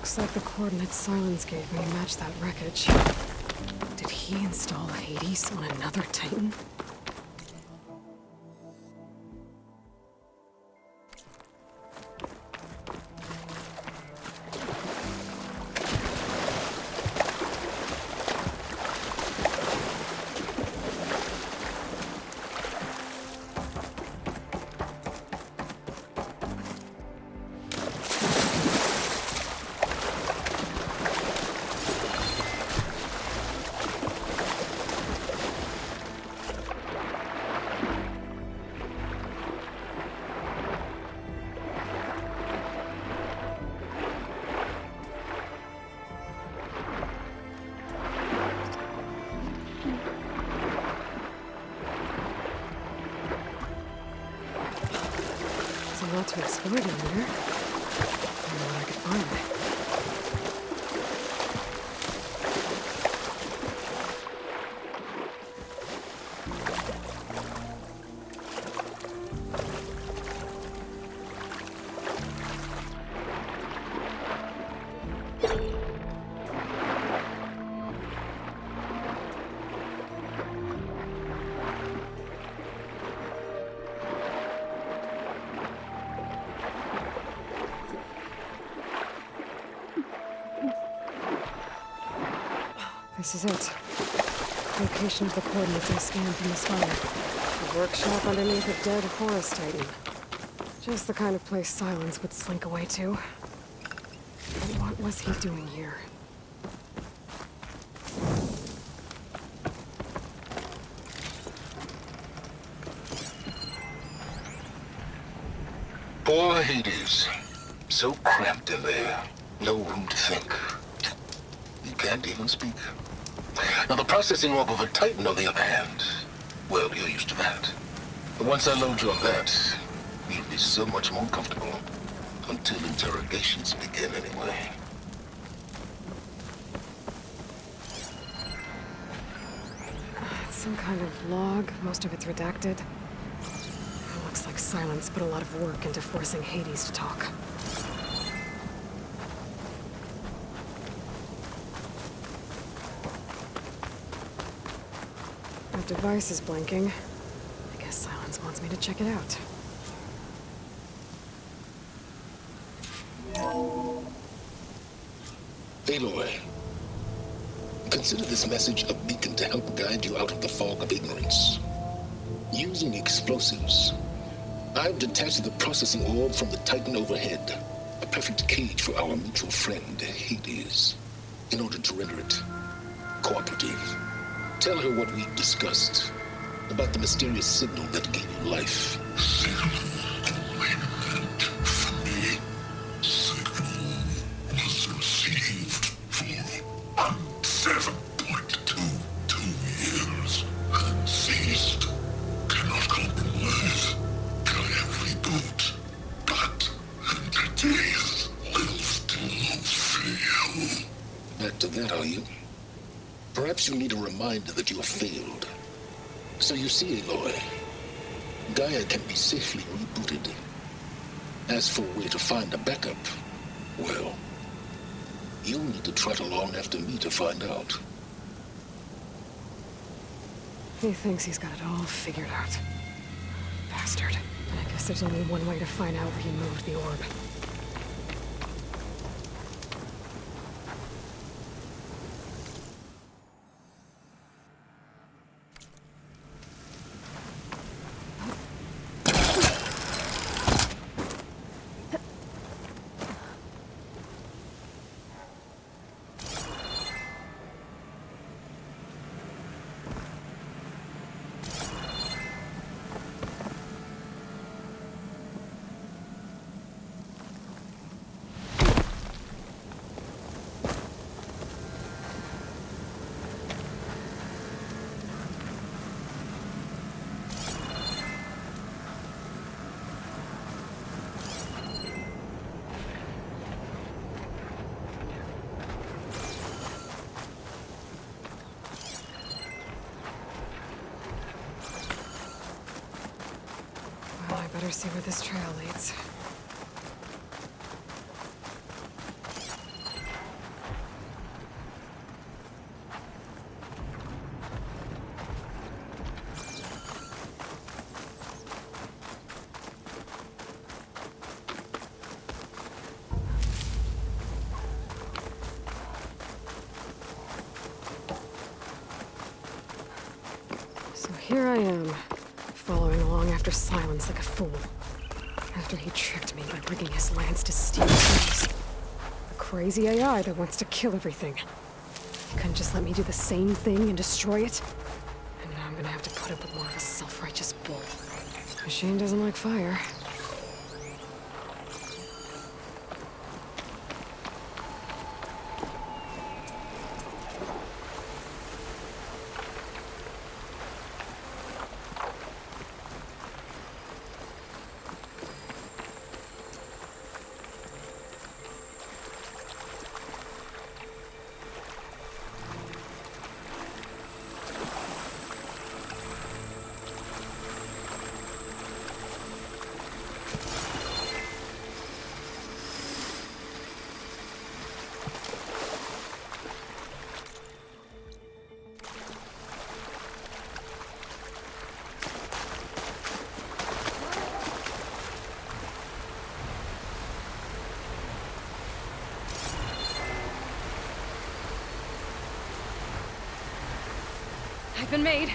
Looks like the coordinates Silence gave me match that wreckage. Did he install Hades on another Titan? There's a lot to explore down there. I don't know what I could find. This is it. Location of the coordinates I scanned from the sky. A workshop underneath a dead Horus Titan. Just the kind of place Silence would slink away to. But what was he doing here? Poor Hades. So cramped in there. No room to think. You can't even speak. Now, the processing orb of a Titan, on the other hand, well, you're used to that. But once I load you on that, you'll be so much more comfortable. Until interrogations begin, anyway. It's some kind of log. Most of it's redacted. Looks like Silence put a lot of work into forcing Hades to talk. That device is blinking. I guess Silence wants me to check it out. Aloy, consider this message a beacon to help guide you out of the fog of ignorance. Using explosives, I've detached the processing orb from the Titan overhead, a perfect cage for our mutual friend, Hades, in order to render it cooperative. Tell her what we discussed about the mysterious signal that gave you life. Signal only meant for me. Signal was received for 7.22 years and ceased. Cannot compromise. Can I reboot? But entities will still fail. Back to that, are you? Perhaps you need a reminder that you have failed. So you see, Aloy, Gaia can be safely rebooted. As for where to find a backup, well, you'll need to trot along after me to find out. He thinks he's got it all figured out. Bastard. And I guess there's only one way to find out where he moved the orb. Better see where this trail leads. here I am, following along after Silence like a fool. After he tricked me by rigging his lance to steal things. A crazy AI that wants to kill everything. He couldn't just let me do the same thing and destroy it? And now I'm gonna have to put up with more of a self-righteous bull. Machine doesn't like fire. I've been made.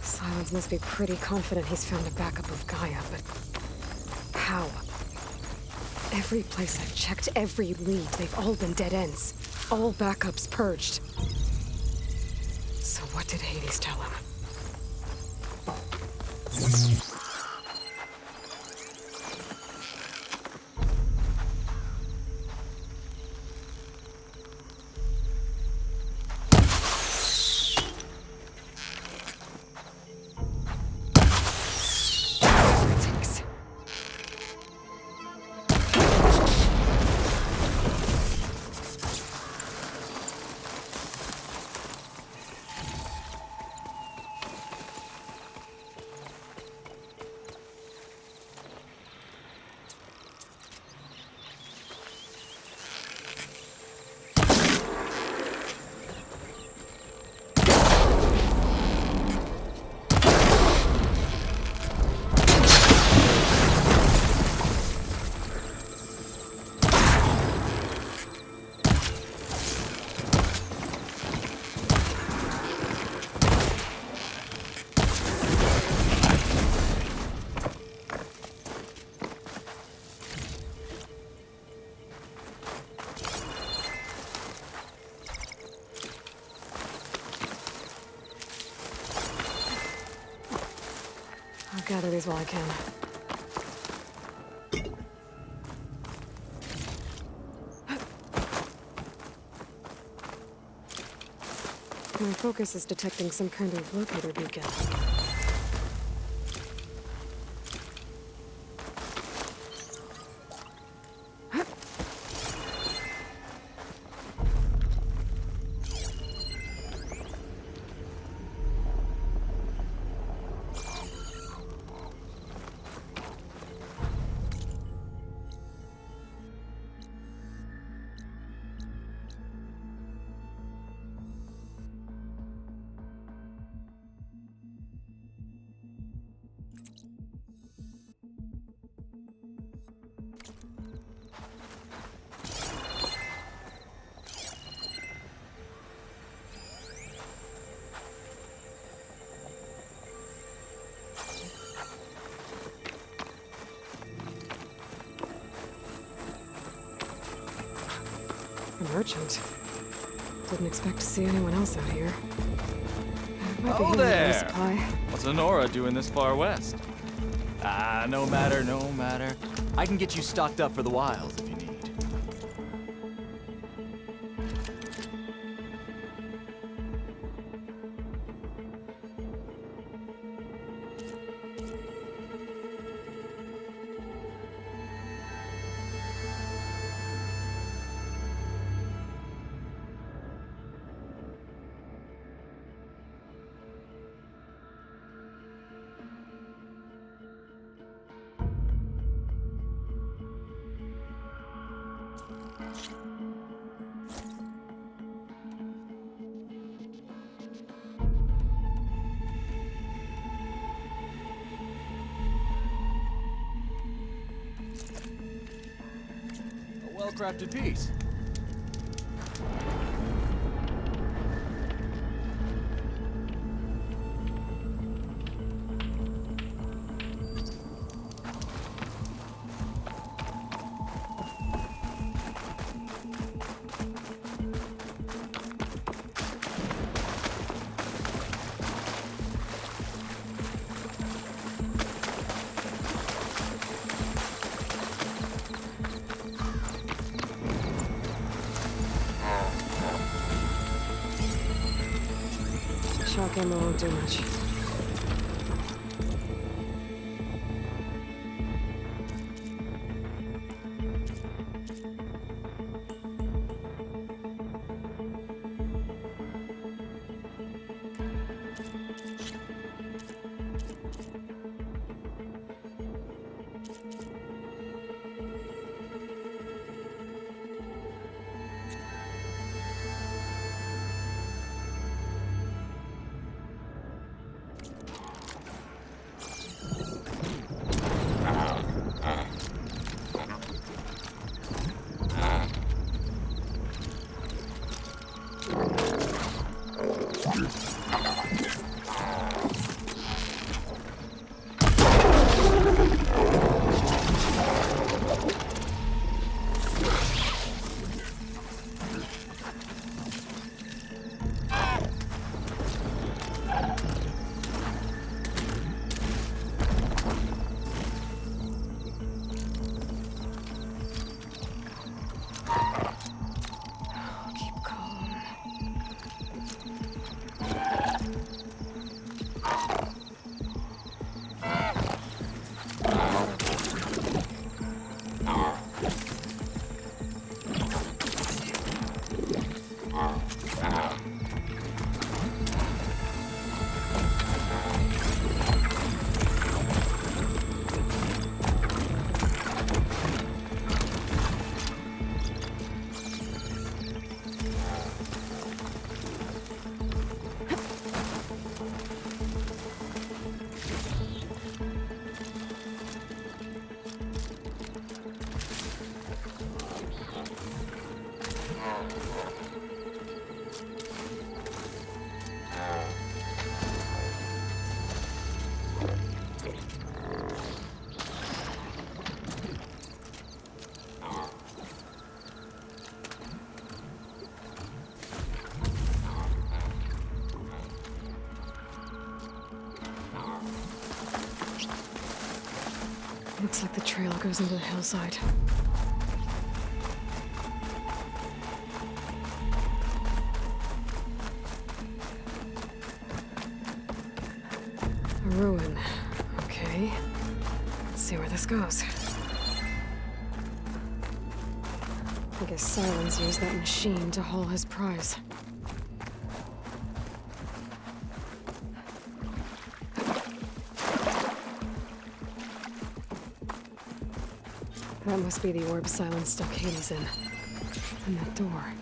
Silence must be pretty confident he's found a backup of Gaia, but how? Every place I've checked, every lead, they've all been dead ends. All backups purged. So what did Hades tell him? gather these while I can. My focus is detecting some kind of locator beacon. A merchant. Didn't expect to see anyone else out here. Might be Oh here with a there! supply. What's Honora doing this far west? Ah, no matter, no matter. I can get you stocked up for the wilds if you need. A well-crafted piece. Shock ammo won't do much. Keep calm. Looks like the trail goes into the hillside. A ruin. Okay. Let's see where this goes. I guess Silence used that machine to haul his prize. That must be the orb Silence stuck Hades in. And that door.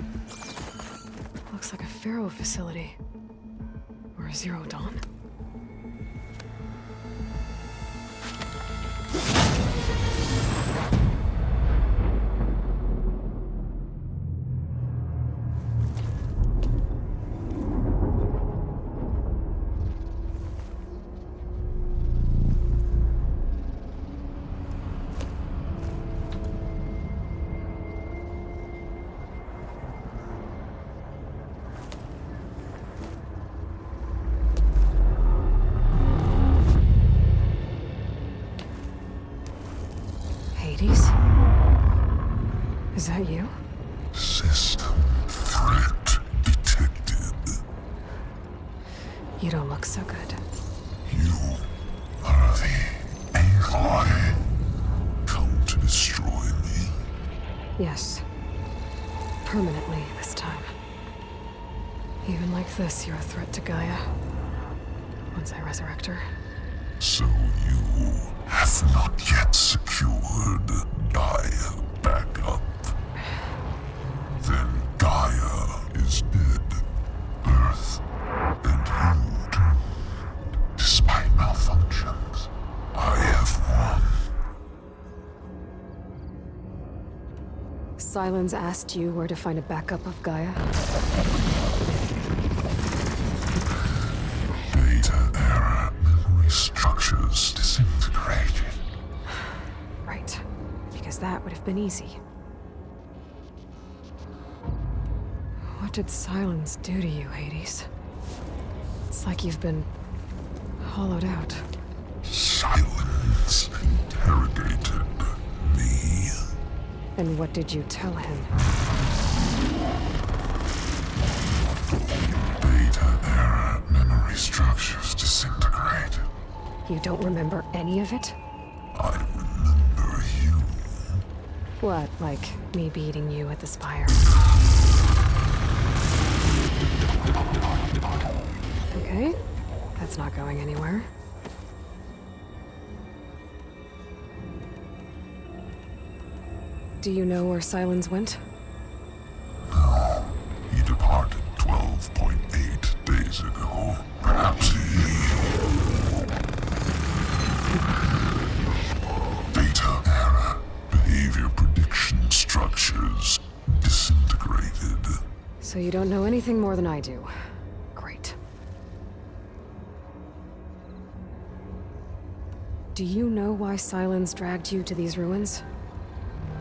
Looks like a Pharaoh facility. Or a Zero Dawn. Hades? Is that you? System threat detected. You don't look so good. You are the Aloy. Come to destroy me. Yes. Permanently this time. Even like this, you're a threat to Gaia. Once I resurrect her. So you have not yet secured Gaia back up. Then Gaia is dead. Earth and you too. Despite malfunctions, I have won. Silence asked you where to find a backup of Gaia? Data era memory structures disintegrated. Right. Because that would have been easy. What did Silence do to you, Hades? It's like you've been hollowed out. Silence interrogated me. And what did you tell him? Data era memory structures disintegrated. You don't remember any of it? I remember you. What, like me beating you at the spire? Okay, that's not going anywhere. Do you know where Silence went? No, he departed 12.8 days ago. Perhaps Data era behavior prediction structures disintegrated. So you don't know anything more than I do. Great. Do you know why Silence dragged you to these ruins?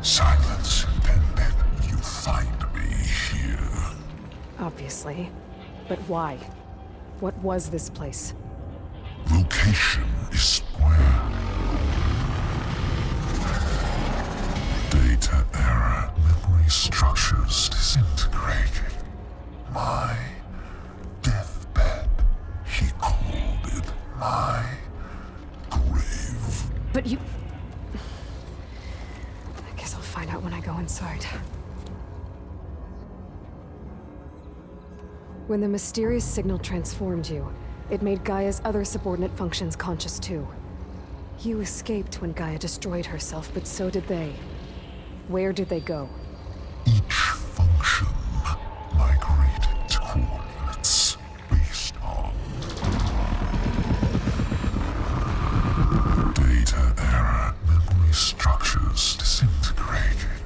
Silence intended you find me here. Obviously. But why? What was this place? Location is square. Data era memory structures disintegrated. My deathbed. He called it my grave. But you... I guess I'll find out when I go inside. When the mysterious signal transformed you, it made Gaia's other subordinate functions conscious too. You escaped when Gaia destroyed herself, but so did they. Where did they go? Each function migrated to coordinates based on data era memory structures disintegrated.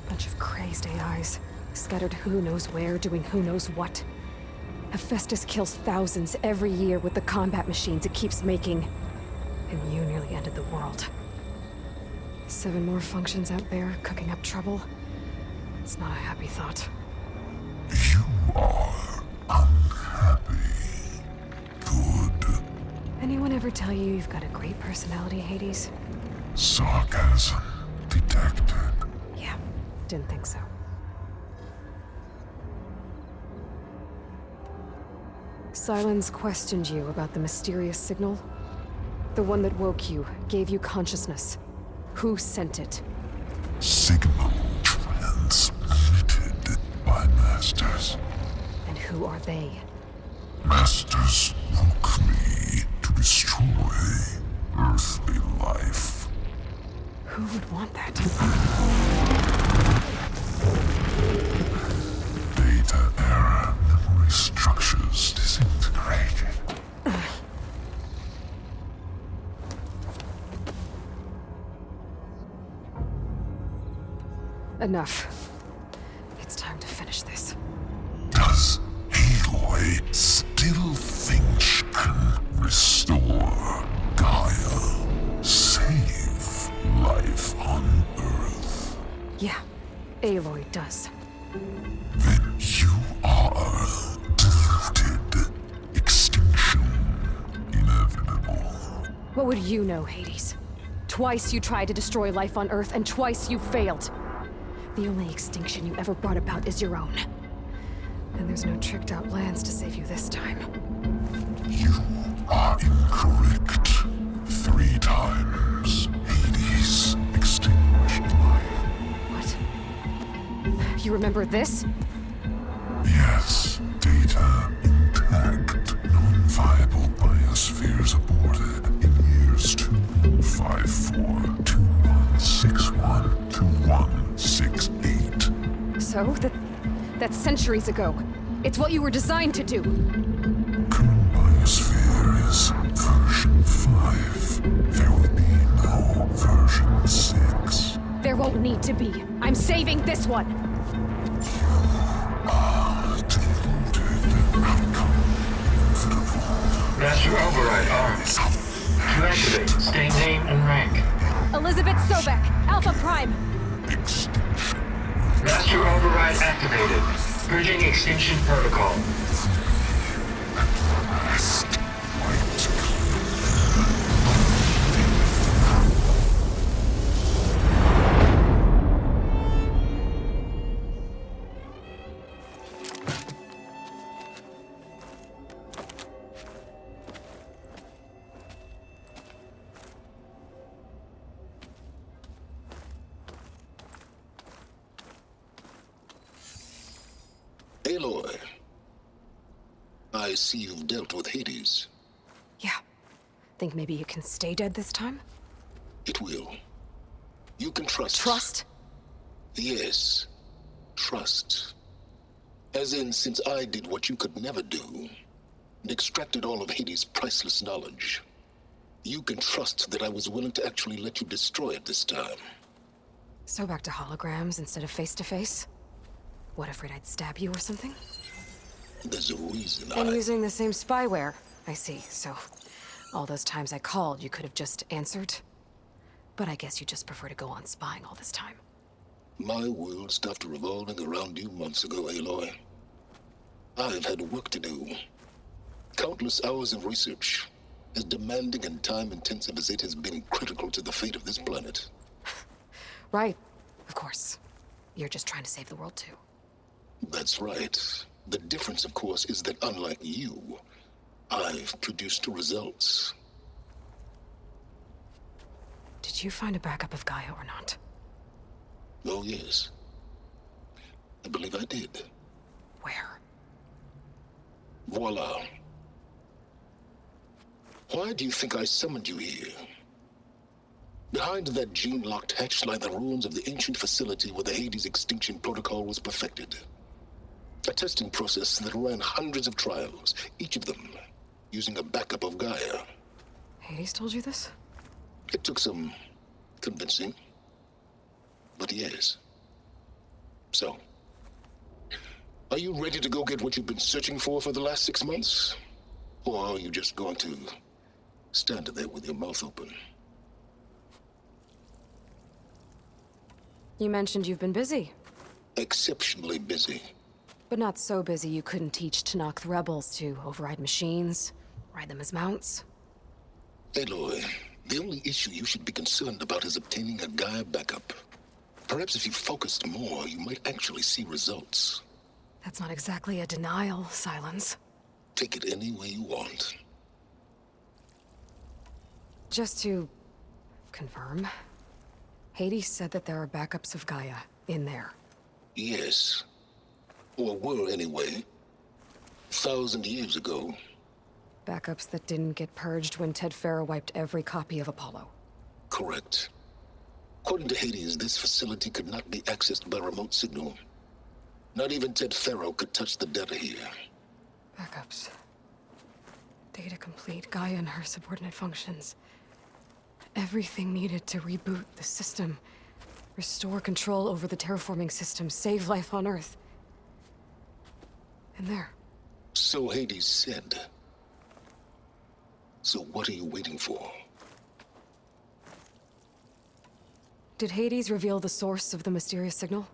Bunch of crazed AIs, scattered who knows where, doing who knows what. Hephaestus kills thousands every year with the combat machines it keeps making. And you nearly ended the world. 7 more functions out there, cooking up trouble. It's not a happy thought. You are unhappy. Good. Anyone ever tell you you've got a great personality, Hades? Sarcasm detected. Yeah, didn't think so. Silence questioned you about the mysterious signal? The one that woke you, gave you consciousness. Who sent it? Signal transmitted by masters. And who are they? Masters woke me to destroy earthly life. Who would want that? Data error, memory structures disintegrated. Enough. It's time to finish this. Does Aloy still think she can restore Gaia? Save life on Earth? Yeah, Aloy does. Then you are deluded. Extinction inevitable. What would you know, Hades? Twice you tried to destroy life on Earth, and twice you failed. The only extinction you ever brought about is your own. And there's no tricked-out lands to save you this time. You are incorrect. 3 times Hades extinguished life. What? You remember this? Yes, data intact. Non-viable biospheres aborted in years 2154, 2161, 2168. So, that's centuries ago. It's what you were designed to do. Current biosphere is version 5. There will be no version 6. There won't need to be. I'm saving this one. Deluded. Outcome inevitable. Master override armed. To activate, stay name and rank. Elizabeth Sobek, Alpha Prime. Extinction. Master override activated. Purging extinction protocol. Last light. Aloy, I see you've dealt with Hades. Yeah. Think maybe you can stay dead this time? It will. You can trust. Trust? Yes. Trust. As in, since I did what you could never do, and extracted all of Hades' priceless knowledge, you can trust that I was willing to actually let you destroy it this time. So back to holograms instead of face-to-face? What, afraid I'd stab you or something? There's a reason And using the same spyware. I see, so all those times I called, you could have just answered? But I guess you just prefer to go on spying all this time. My world stopped revolving around you months ago, Aloy. I've had work to do. Countless hours of research, as demanding and time-intensive as it has been critical to the fate of this planet. Right, of course. You're just trying to save the world, too. That's right. The difference, of course, is that unlike you, I've produced results. Did you find a backup of Gaia or not? Oh, yes. I believe I did. Where? Voila. Why do you think I summoned you here? Behind that gene-locked hatch lie the ruins of the ancient facility where the Hades extinction protocol was perfected. A testing process that ran hundreds of trials, each of them using a backup of Gaia. Hades told you this? It took some convincing, but yes. So, are you ready to go get what you've been searching for the last 6 months? Or are you just going to stand there with your mouth open? You mentioned you've been busy. Exceptionally busy. But not so busy you couldn't teach Tanakh the rebels to override machines, ride them as mounts. Aloy, The only issue you should be concerned about is obtaining a Gaia backup. Perhaps if you focused more, you might actually see results. That's not exactly a denial, Silence. Take it any way you want. Just to confirm, Hades said that there are backups of Gaia in there. Yes. Or were anyway. 1,000 years ago. Backups that didn't get purged when Ted Farrow wiped every copy of Apollo. Correct. According to Hades, this facility could not be accessed by remote signal. Not even Ted Farrow could touch the data here. Backups. Data complete, Gaia and her subordinate functions. Everything needed to reboot the system. Restore control over the terraforming system, save life on Earth. And there. So Hades said. So what are you waiting for? Did Hades reveal the source of the mysterious signal?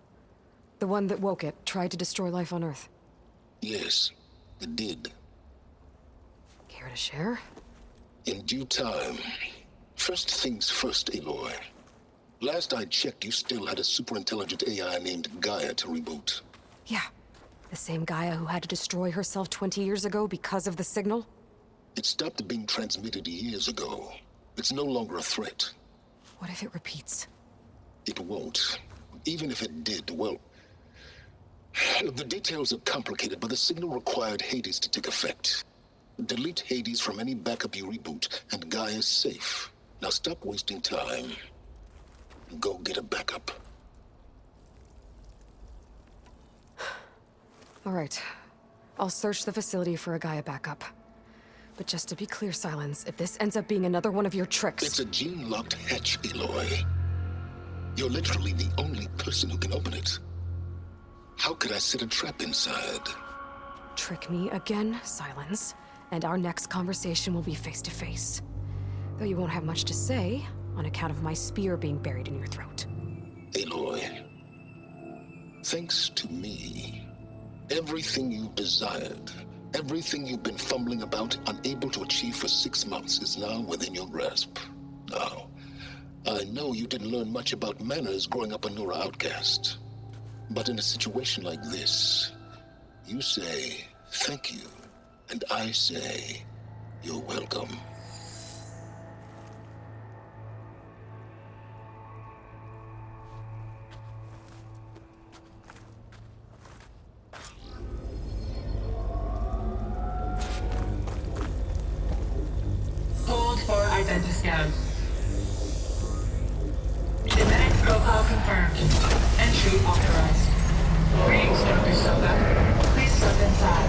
The one that woke it, tried to destroy life on Earth? Yes, it did. Care to share? In due time. First things first, Aloy. Last I checked, you still had a superintelligent AI named Gaia to reboot. Yeah. The same Gaia who had to destroy herself 20 years ago because of the signal? It stopped being transmitted years ago. It's no longer a threat. What if it repeats? It won't. Even if it did, well... The details are complicated, but the signal required Hades to take effect. Delete Hades from any backup you reboot, and Gaia's safe. Now stop wasting time. Go get a backup. All right. I'll search the facility for a Gaia backup. But just to be clear, Silence, if this ends up being another one of your tricks... It's a gene-locked hatch, Aloy. You're literally the only person who can open it. How could I set a trap inside? Trick me again, Silence, and our next conversation will be face-to-face. Though you won't have much to say, on account of my spear being buried in your throat. Aloy, thanks to me, everything you've desired, everything you've been fumbling about, unable to achieve for 6 months, is now within your grasp. Now, I know you didn't learn much about manners growing up a Nora outcast. But in a situation like this, you say, thank you, and I say, you're welcome. Hold for identiscan. Genetic profile confirmed. Entry authorized. Greetings, Dr. Soka. Please step inside.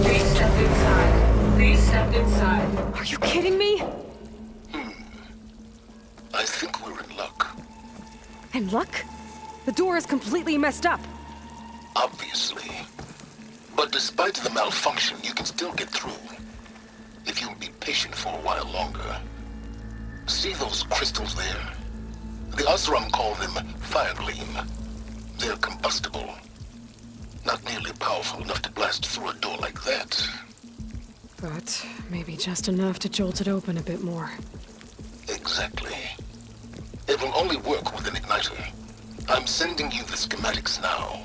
Please step inside. Please step inside. Are you kidding me? I think we're in luck. And luck? The door is completely messed up. Obviously. But despite the malfunction, you can still get through. If you'll be patient for a while longer. See those crystals there? The Osram call them fire gleam. They're combustible. Not nearly powerful enough to blast through a door like that. But maybe just enough to jolt it open a bit more. Exactly. It will only work with an igniter. I'm sending you the schematics now.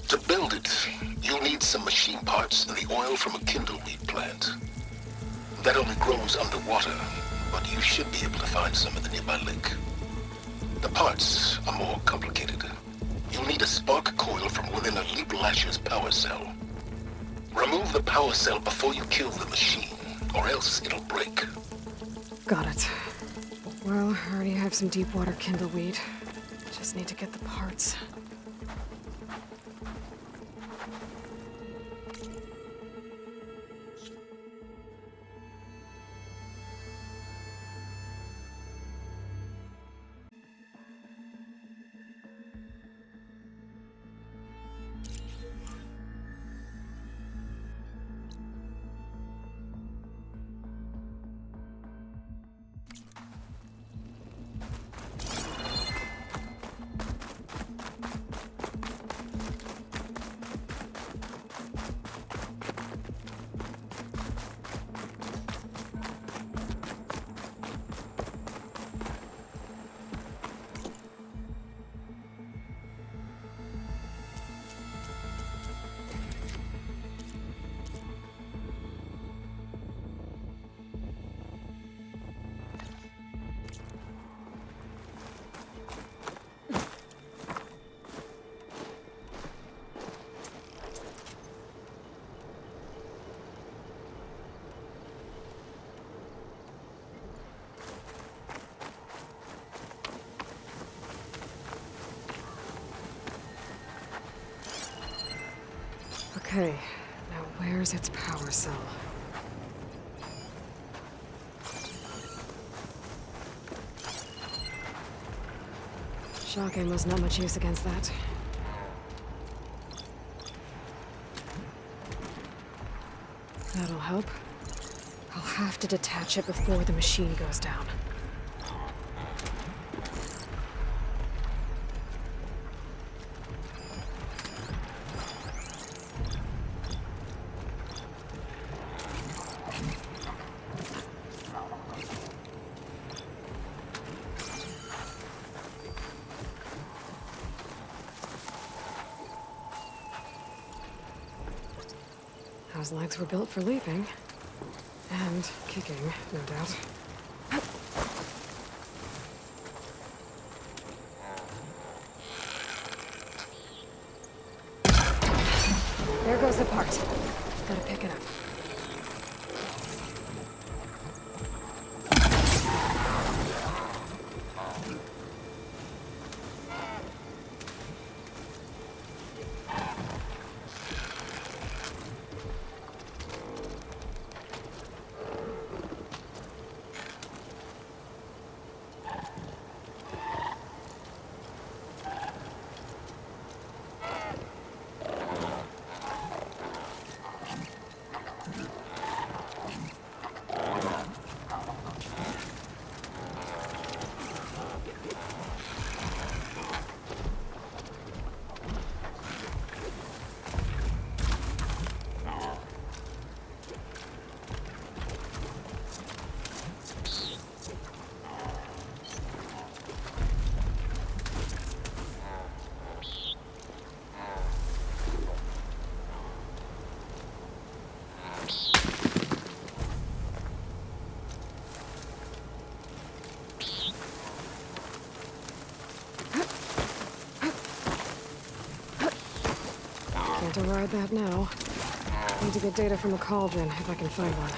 To build it, you'll need some machine parts and the oil from a kindleweed plant. That only grows underwater, but you should be able to find some in the nearby lake. The parts are more complicated. You'll need a spark coil from within a Leap Lasher's power cell. Remove the power cell before you kill the machine, or else it'll break. Got it. Well, I already have some deep water kindleweed. Just need to get the parts. Okay, now where's its power cell? Shock ammo's not much use against that. That'll help. I'll have to detach it before the machine goes down. Those legs were built for leaping. And kicking, no doubt. There goes the part. Gotta pick it up. Can't override that now. Need to get data from the cauldron if I can find one.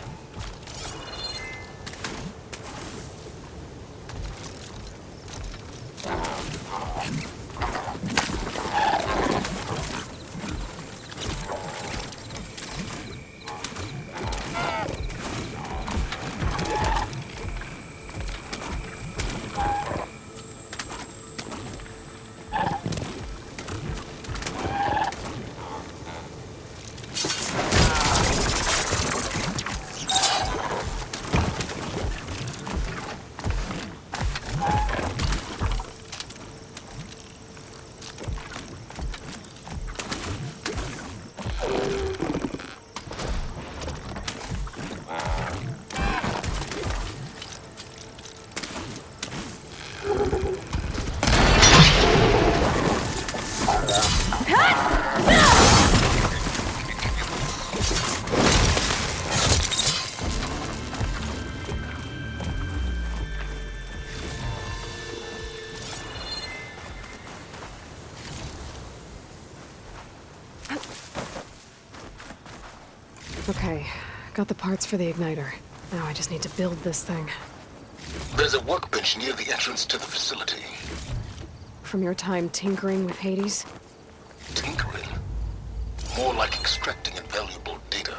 Okay, got the parts for the igniter. Now I just need to build this thing. There's a workbench near the entrance to the facility. From your time tinkering with Hades? Tinkering? More like extracting invaluable data.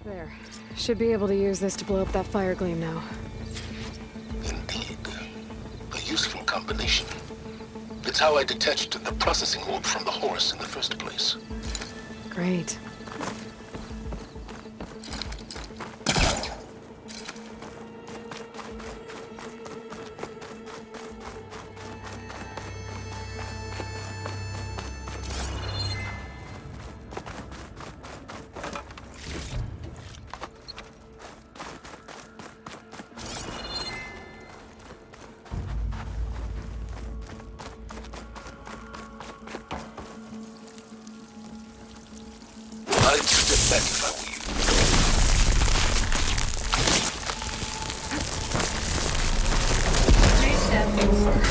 There. Should be able to use this to blow up that fire gleam now. Indeed. A useful combination. It's how I detached the processing orb from the horse in the first place. Great. I'd step back if I were you. Please step inside.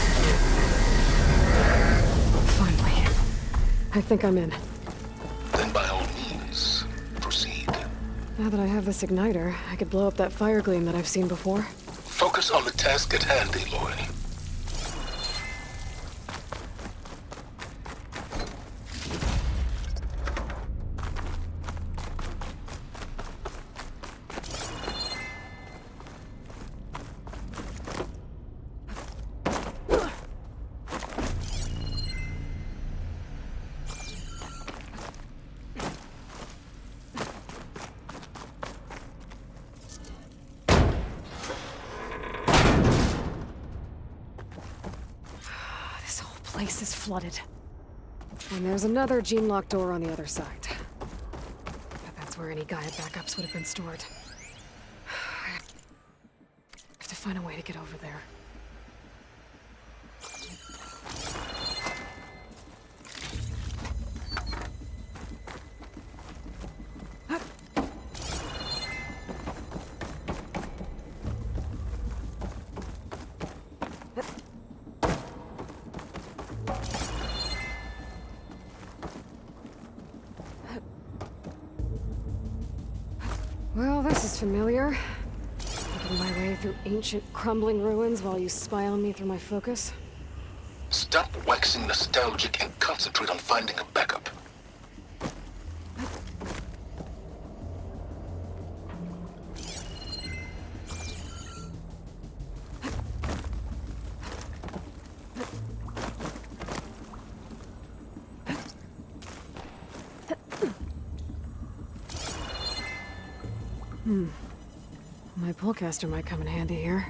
Finally. I think I'm in. Then by all means, proceed. Now that I have this igniter, I could blow up that fire gleam that I've seen before. Focus on the task at hand, Aloy. This whole place is flooded. And there's another gene-locked door on the other side. But that's where any Gaia backups would have been stored. I have to find a way to get over there. Well, this is familiar. Making my way through ancient, crumbling ruins while you spy on me through my focus. Stop waxing nostalgic and concentrate on finding a backup. My pullcaster might come in handy here.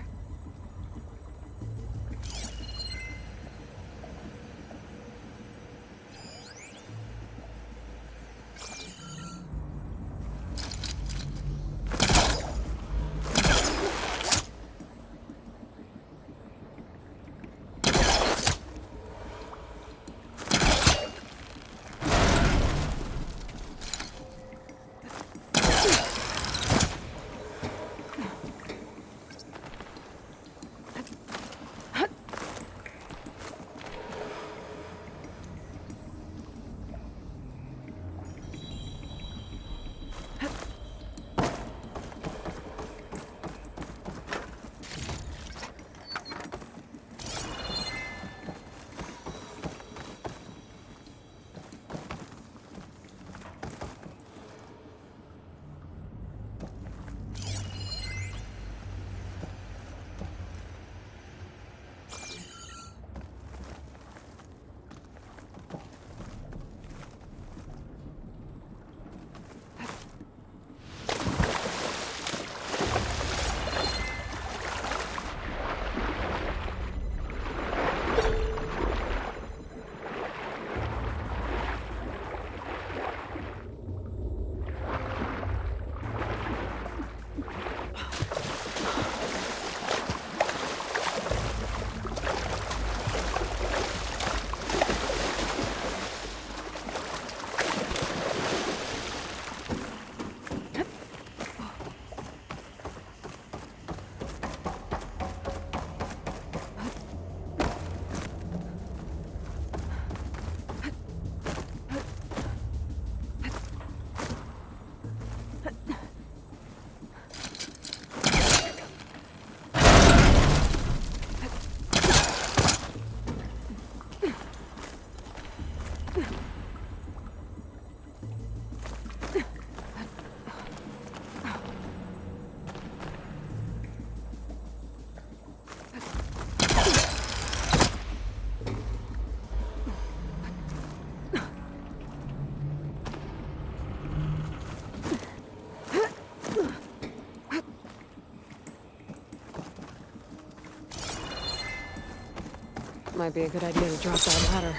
Might be a good idea to drop that ladder.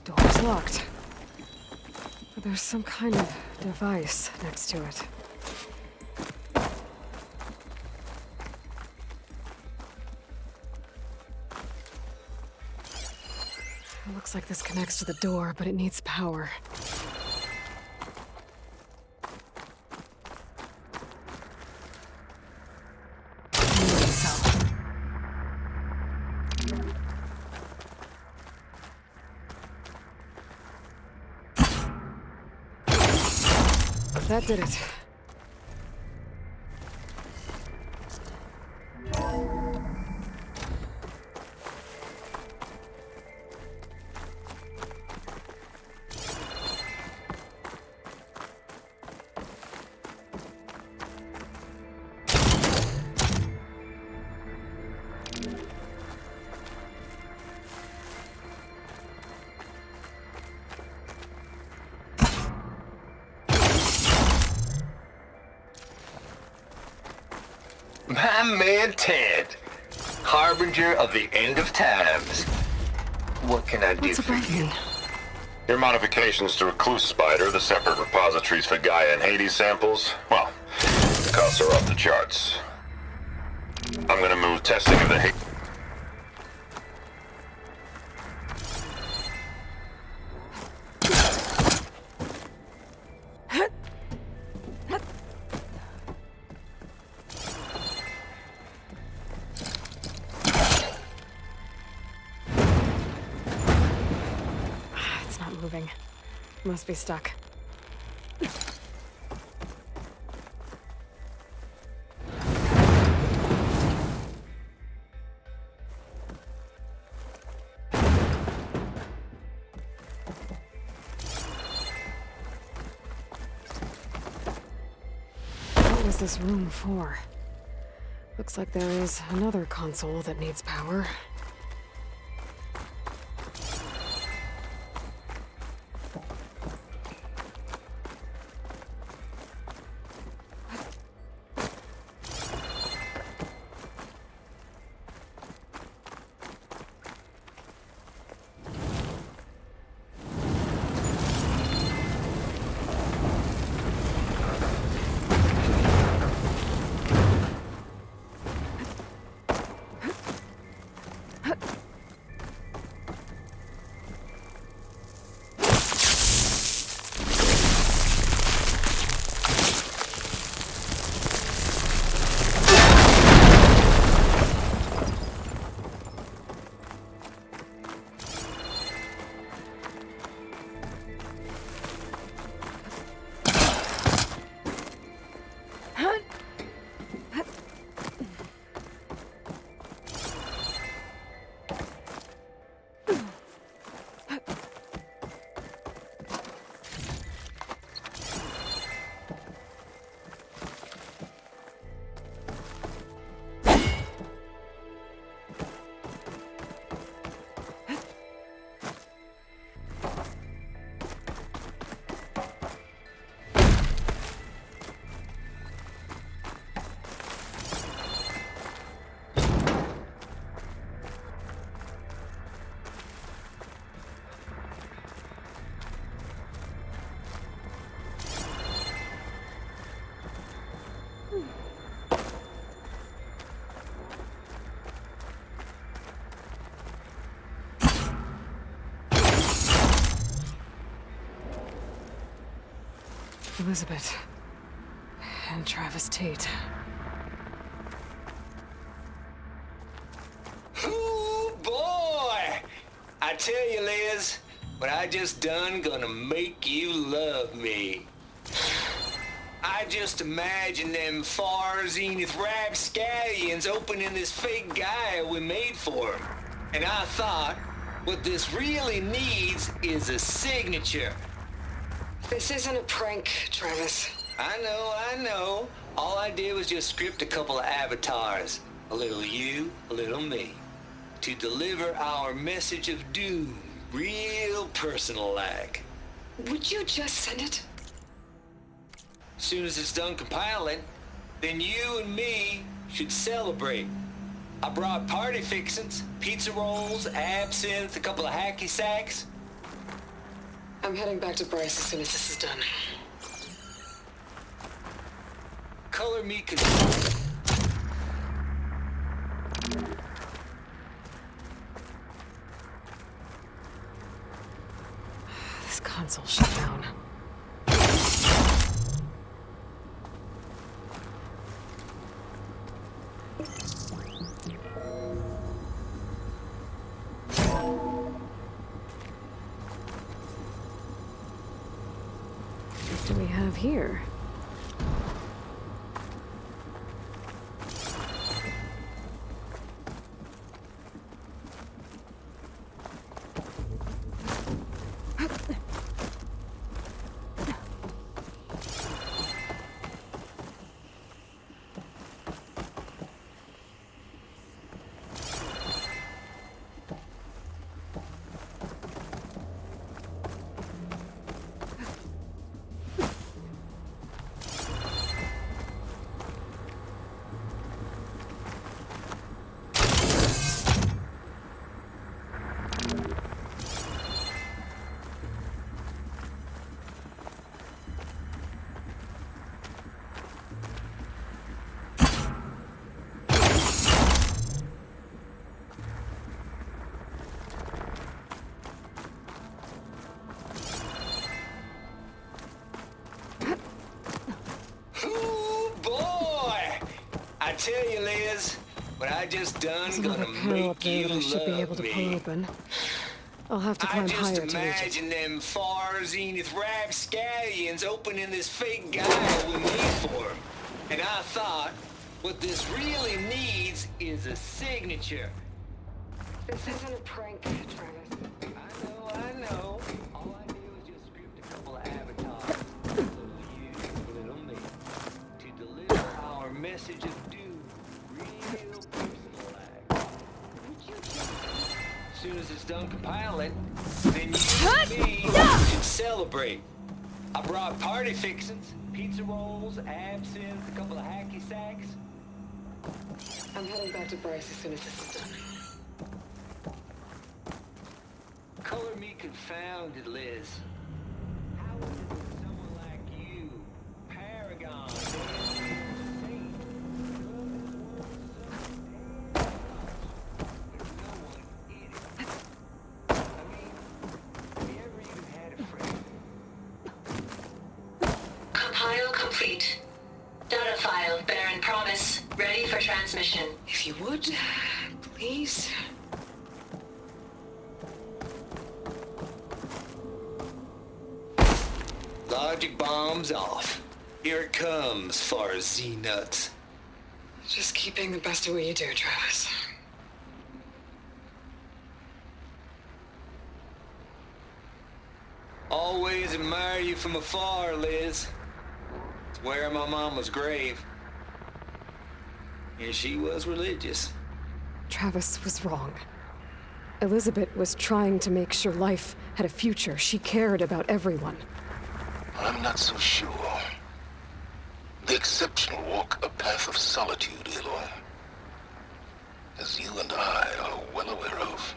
Door's locked. But there's some kind of device next to it. It looks like this connects to the door, but it needs power. That did it. My man Ted, harbinger of the end of times. What can I do What's a for you? button? Your modifications to Recluse Spider, the separate repositories for Gaia and Hades samples, well, the costs are off the charts. I'm gonna move testing of the Hades. It's not moving. Must be stuck. What was this room for? Looks like there is another console that needs power. Elizabeth. And Travis Tate. Ooh, boy! I tell you, Liz, what I just done gonna make you love me. I just imagine them far zenith rapscallions opening this fake Gaia we made for them. And I thought, what this really needs is a signature. This isn't a prank, Travis. I know. All I did was just script a couple of avatars. A little you, a little me. To deliver our message of doom, real personal-like. Would you just send it? As soon as it's done compiling, then you and me should celebrate. I brought party fixins, pizza rolls, absinthe, a couple of hacky sacks. I'm heading back to Bryce as soon as this is done. Color me This console shut down. What do we have here? I tell you, Liz, what I just done There's gonna another panel make up there you that I should be able love to pull me. open. I'll have to I climb just higher to reach it. imagine them far zenith rapscallions opening this fake guy we need for him. And I thought, what this really needs is a signature. This isn't a prank, Travis. I know. All I did was just script a couple of avatars. Little you, little me. To deliver our message of doom real personalized. As soon as it's done compiling, then you and me should celebrate. I brought party fixins, pizza rolls, absinthe, a couple of hacky sacks. I'm heading back to Bryce as soon as this is done. Color me confounded, Liz. How is it that someone like you, Paragon, saint, no one in it? I mean, have you ever even had a friend? Compile complete. Data file, Baron Promise, ready for transmission. If you would, please. Logic bombs off. Here it comes, far as Z-nuts. Just keep being the best at what you do, Travis. Always admire you from afar, Liz. It's where my mama's grave. And she was religious. Travis was wrong. Elizabeth was trying to make sure life had a future. She cared about everyone. I'm not so sure. The exceptional walk a path of solitude, Aloy. As you and I are well aware of.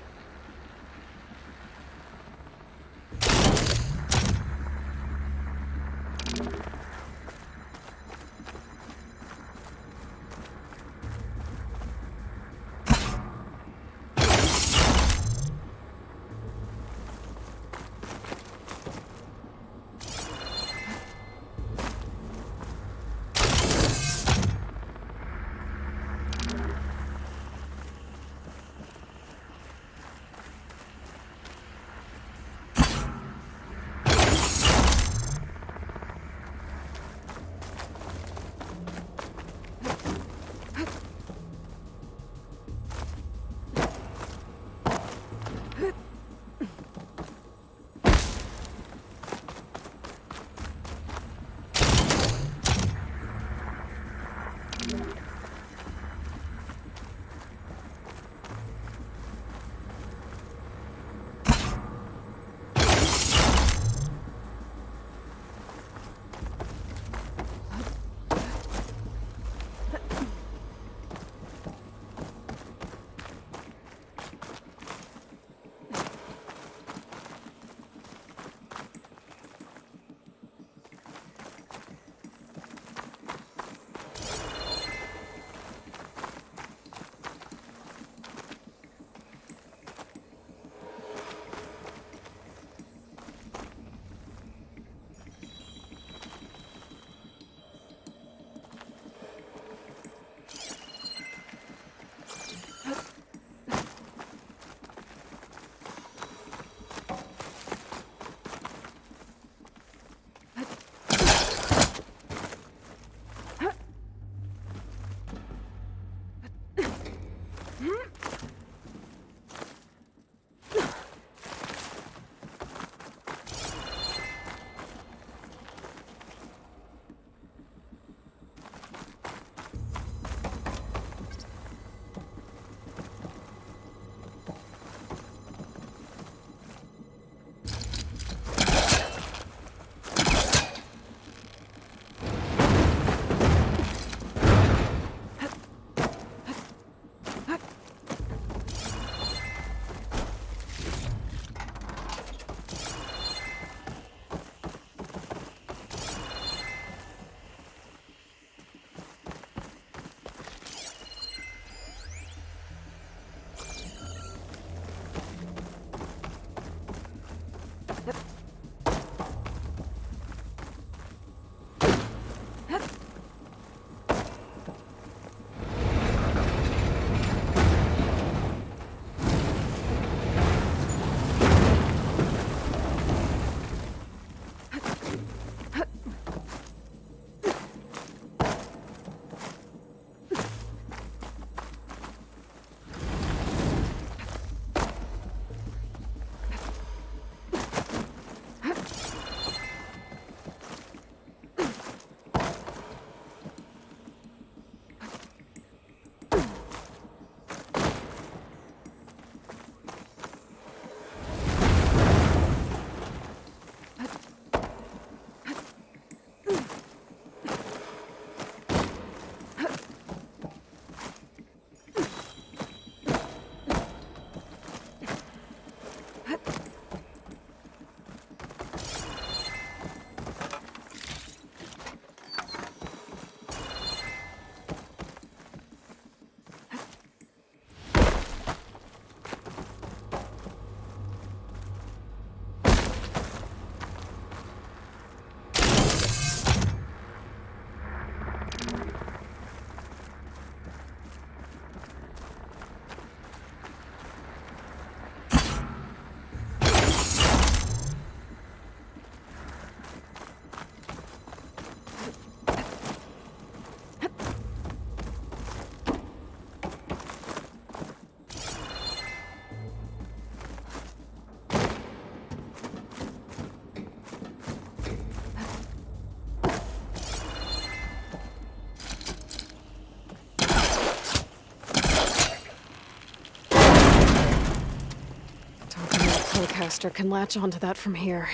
telecaster can latch onto that from here.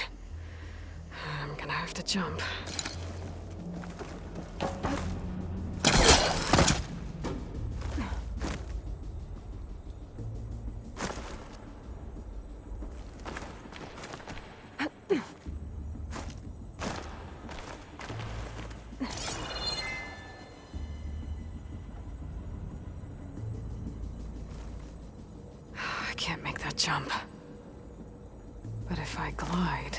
I'm gonna have to jump. I can't make that jump. But if I glide...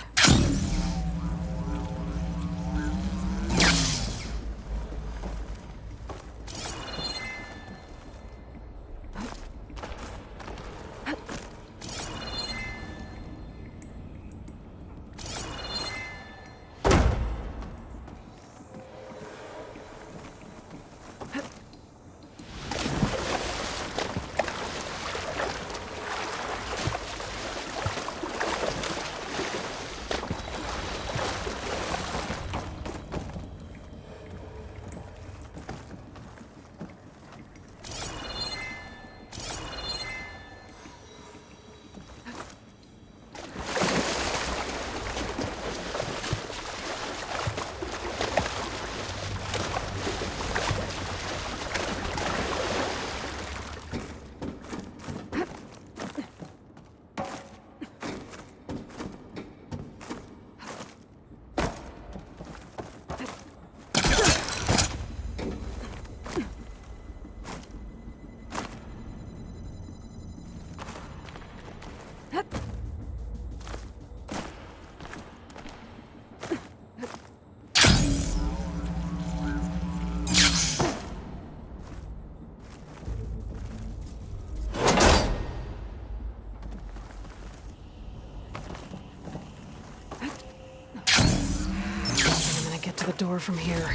to the door from here.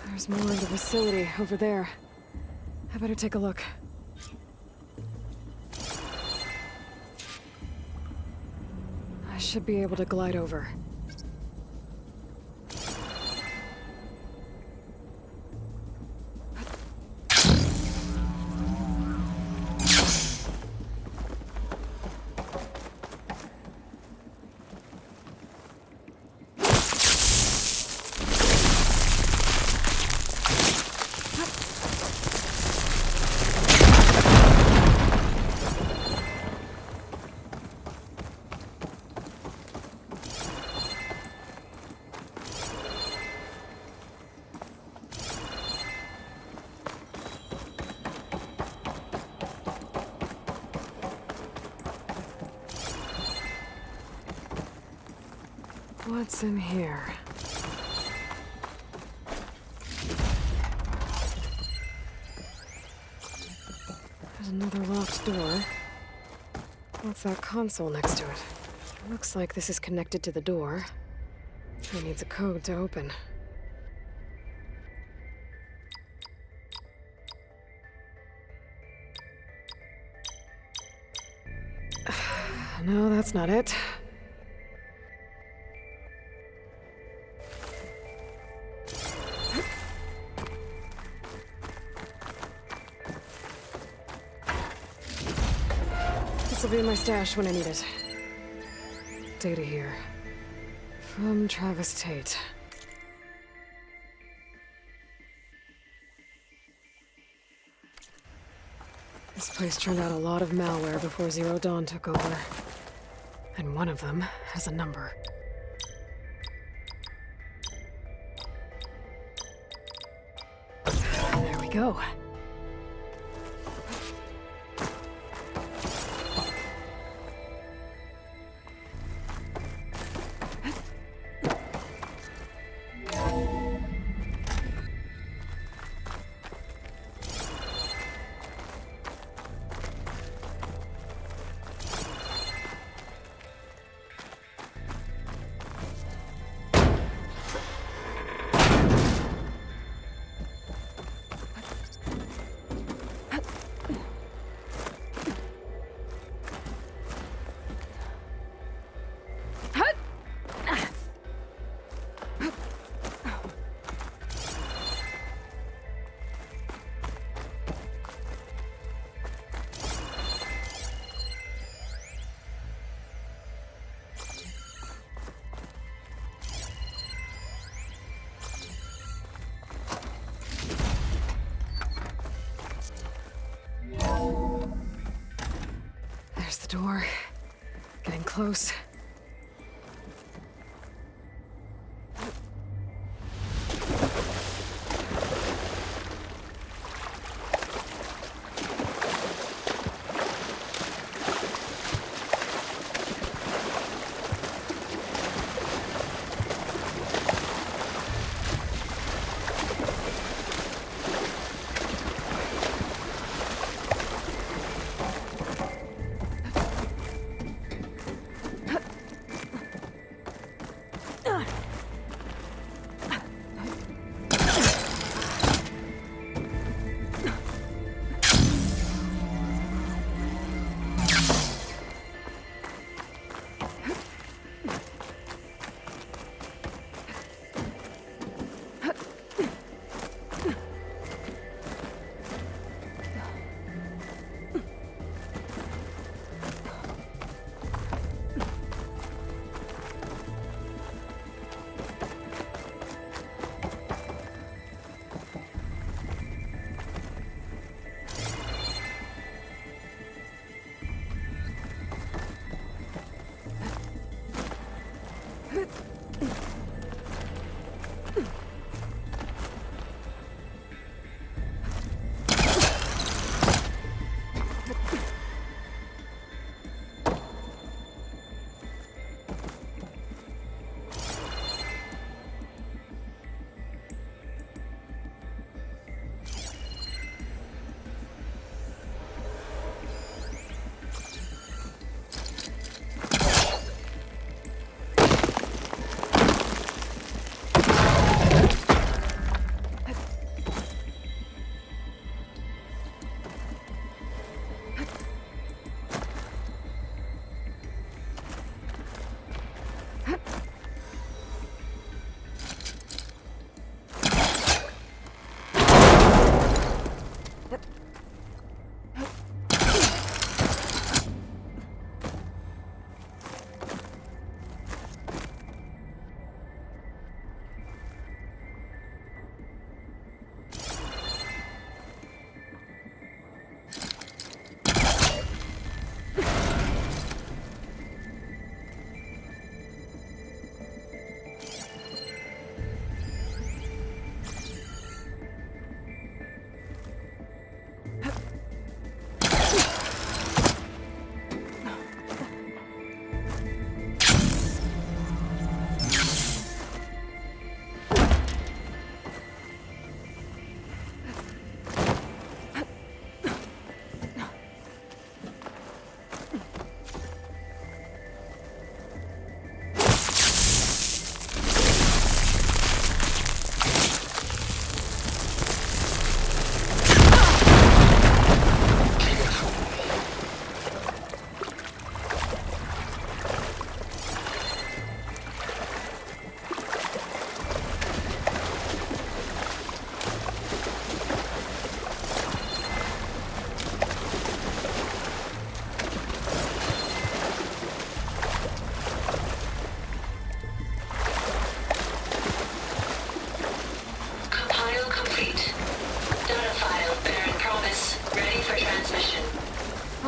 There's more of the facility over there. I better take a look. I should be able to glide over. What's in here? There's another locked door. What's that console next to it? Looks like this is connected to the door. It needs a code to open. No, that's not it. This will be my stash when I need it. Data here. From Travis Tate. This place turned out a lot of malware before Zero Dawn took over. And one of them has a number. There we go. There's the door. Getting close.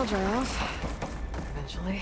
I'll dry off. Eventually.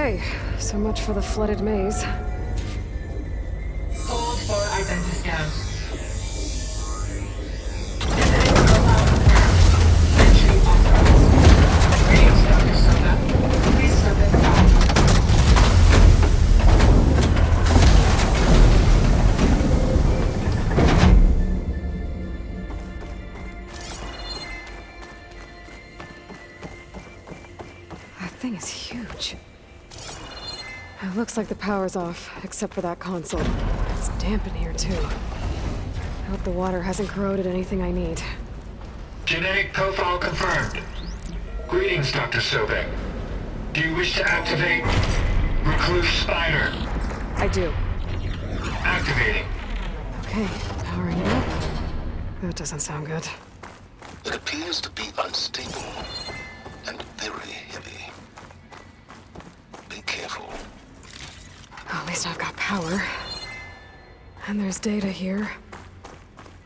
Okay, so much for the flooded maze. Hold for identity scan. Identity profile confirmed. Entry authorized. Greetings, Dr. Soda. Please step inside. That thing is huge. It looks like the power's off, except for that console. It's damp in here, too. I hope the water hasn't corroded anything I need. Genetic profile confirmed. Greetings, Dr. Sobek. Do you wish to activate Recluse Spider? I do. Activating. Okay, powering it up. That doesn't sound good. It appears to be unstable and very heavy. Be careful. At least I've got power. And there's data here.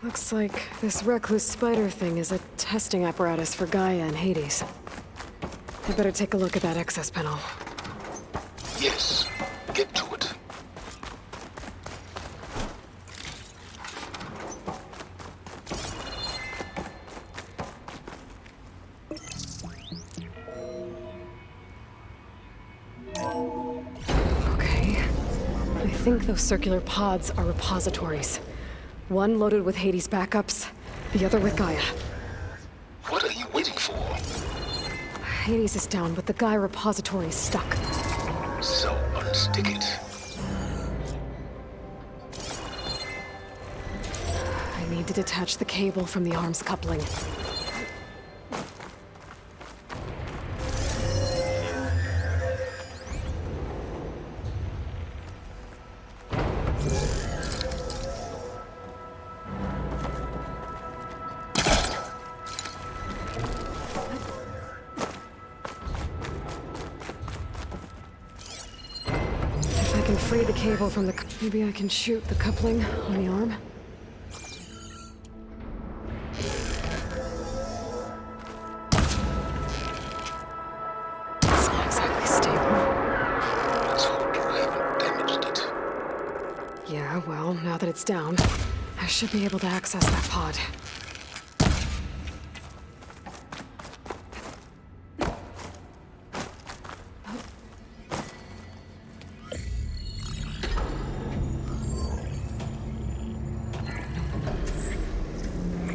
Looks like this recluse spider thing is a testing apparatus for Gaia and Hades. I better take a look at that access panel. Yes, get to it. Okay. I think those circular pods are repositories. One loaded with Hades backups, the other with Gaia. What are you waiting for? Hades is down, but the Gaia repository is stuck. So unstick it. I need to detach the cable from the arms coupling. If I can free the cable from the... Maybe I can shoot the coupling on the arm? It's not exactly stable. Let's hope you haven't damaged it. Yeah, well, now that it's down, I should be able to access that pod.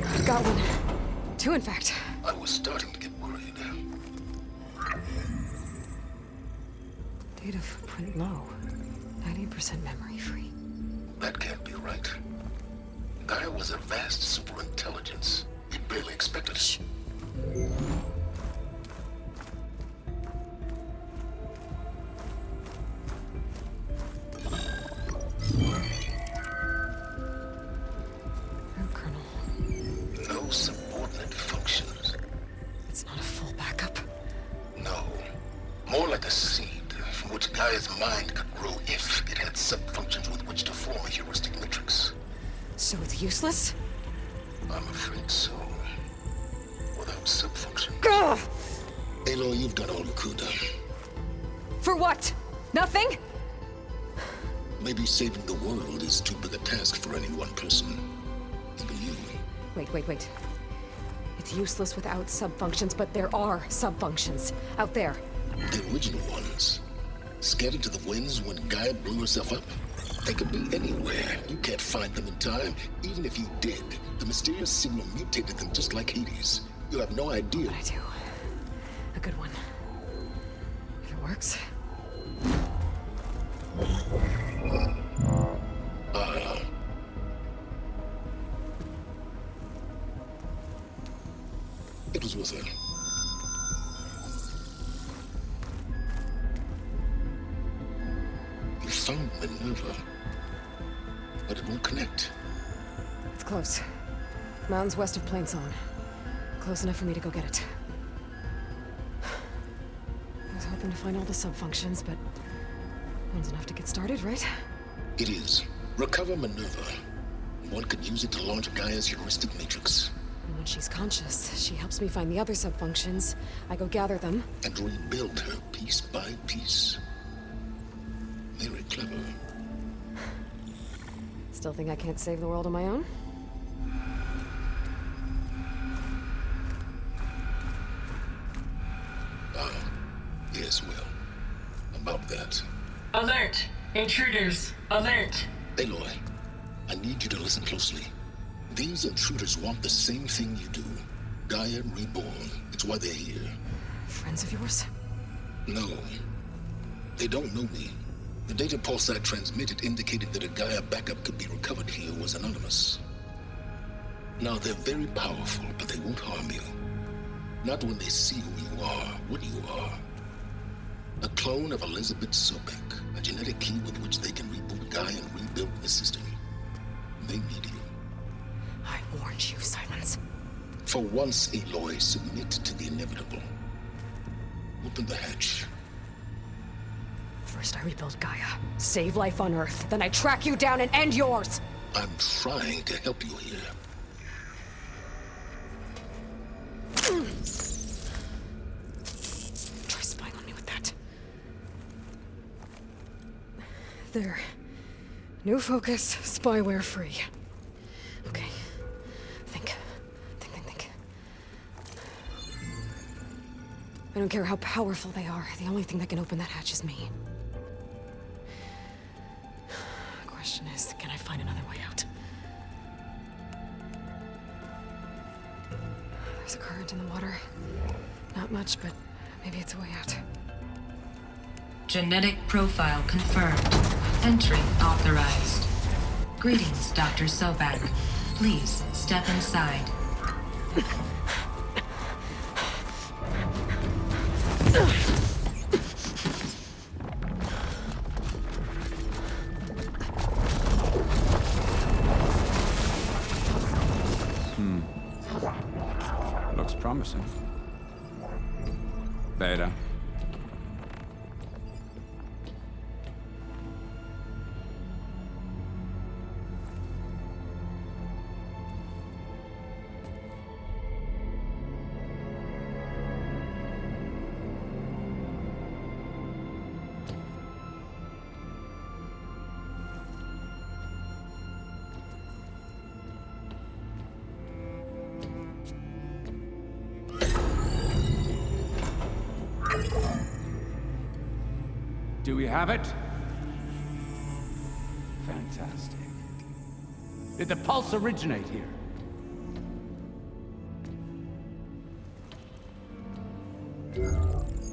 I've got one. Two, in fact. I was starting to get worried. Data footprint low. 90% memory free. That can't be right. Gaia was a vast superintelligence. We barely expected it. Oh, Colonel. No subordinate functions. It's not a full backup. No. More like a seed from which Gaia's mind could grow if it had sub-functions with which to form a heuristic matrix. So it's useless? I'm afraid so. Without sub-function. Ugh! Aloy, you've done all you could. For what? Nothing? Maybe saving the world is too big a task for any one person. Even you. Wait. It's useless without subfunctions, but there are subfunctions out there. The original ones. Scattered to the winds when Gaia blew herself up. They could be anywhere. You can't find them in time. Even if you did, the mysterious signal mutated them just like Hades. You have no idea. But I do. A good one. If it works. It was worth it. You found Minerva, but it won't connect. It's close. Mountains west of Plainsong. Close enough for me to go get it. I was hoping to find all the subfunctions, but one's enough to get started, right? It is. Recover Minerva. One could use it to launch Gaia's heuristic matrix. And when she's conscious, she helps me find the other subfunctions. I go gather them. And rebuild her piece by piece. Very clever. Still think I can't save the world on my own? Yes, well, about that. Alert! Intruders! Alert! Aloy, I need you to listen closely. These intruders want the same thing you do. Gaia reborn. It's why they're here. Friends of yours? No. They don't know me. The data pulse I transmitted indicated that a Gaia backup could be recovered here was anonymous. Now, they're very powerful, but they won't harm you. Not when they see who you are, what you are. A clone of Elizabeth Sobek, a genetic key with which they can reboot Gaia and rebuild the system. They need you. I warned you, Silence. For once, Aloy, submit to the inevitable. Open the hatch. First I rebuild Gaia, save life on Earth, then I track you down and end yours! I'm trying to help you here. Try spying on me with that. There. New focus, spyware free. Okay. Think. I don't care how powerful they are. The only thing that can open that hatch is me. The question is, can I find another way out? There's a current in the water. Not much, but maybe it's a way out. Genetic profile confirmed. Entry authorized. Greetings, Dr. Sobek. Please step inside. Looks promising. Beta. Do we have it? Fantastic. Did the pulse originate here?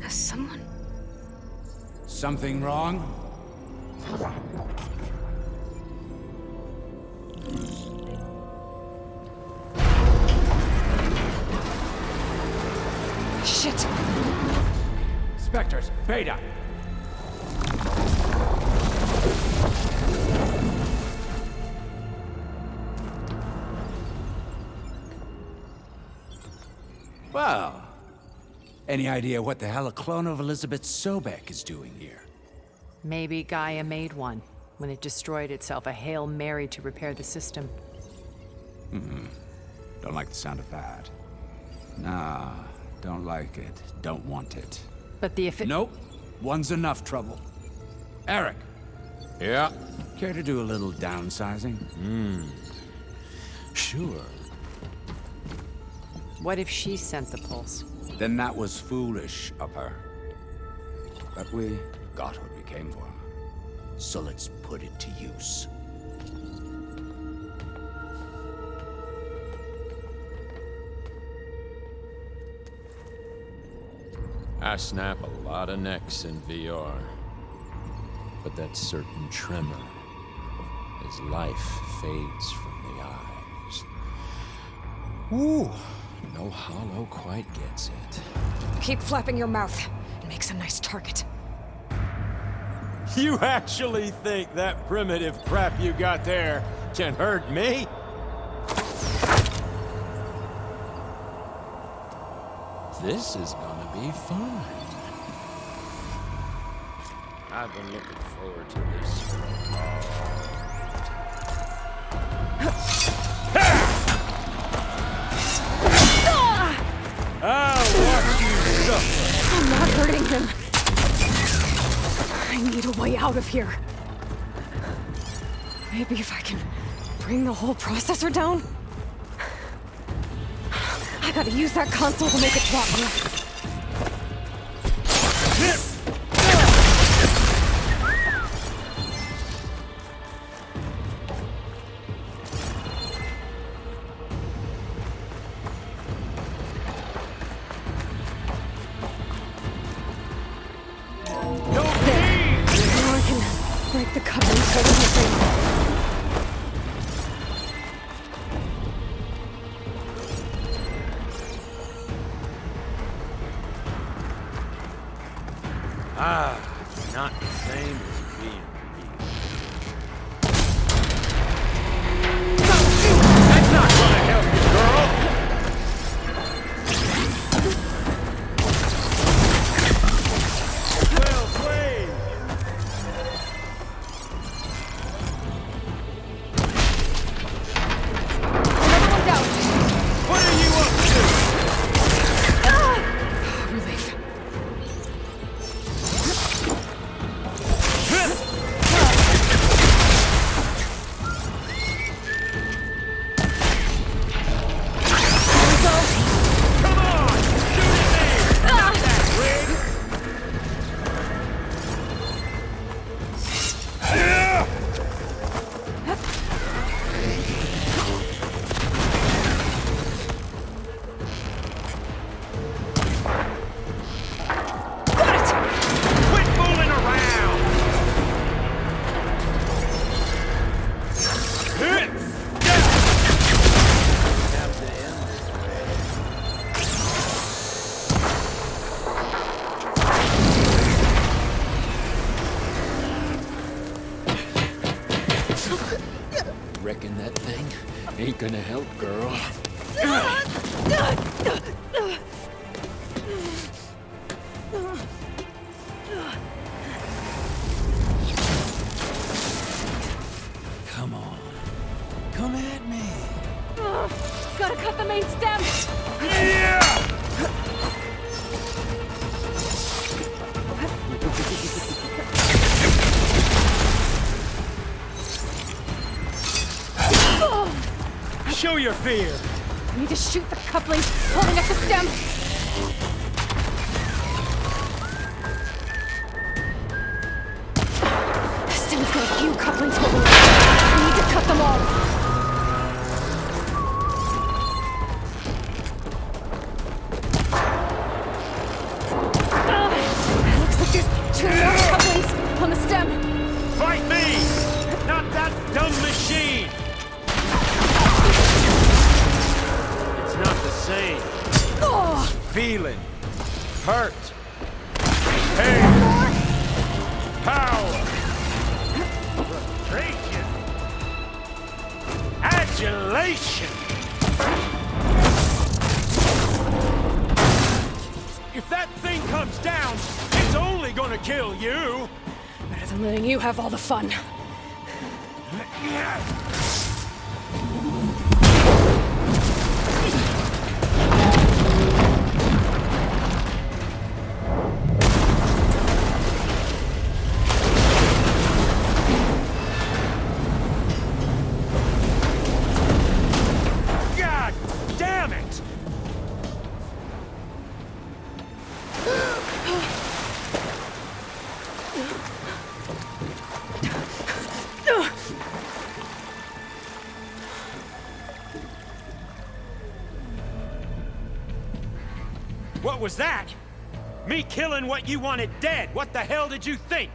Has someone... Something wrong? Shit! Spectres, Beta! Well, any idea what the hell a clone of Elizabeth Sobek is doing here? Maybe Gaia made one when it destroyed itself, a Hail Mary to repair the system. Don't like the sound of that. Nah, don't like it. Don't want it. But the Nope. One's enough trouble. Eric. Yeah? Care to do a little downsizing? Sure. What if she sent the pulse? Then that was foolish of her. But we got what we came for. So let's put it to use. I snap a lot of necks in VR. But that certain tremor as life fades from the eyes. Ooh, no hollow quite gets it. Keep flapping your mouth. It makes a nice target. You actually think that primitive crap you got there can hurt me? This is gonna be fun. I've been looking forward to this for a long I'll watch you suffer. I'm not hurting him. I need a way out. out of here. Maybe if I can bring the whole processor down? I gotta use that console to make it drop me. Now I can break the couplings holding the thing. Not the same as being me. That's not gonna help you, girl! Well played! Another one down. What are you up to? Relief. Come on! Shoot it there! Not that rig! Quit fooling around! Have to end this way. Reckon that thing ain't gonna help, girl. Come on. Come at me. Gotta cut the main stem. Show your fear. I need to shoot the couplings holding up the stem. The stem's got a few couplings holding it. I need to cut them all. Looks like there's 2 more couplings on the stem. Fight me! Not that dumb machine! It's not the same. Feeling. Hurt. Pain. Power. Frustration. Adulation. If that thing comes down, it's only gonna kill you. Better than letting you have all the fun. God damn it! What was that? Me killing what you wanted dead. What the hell did you think?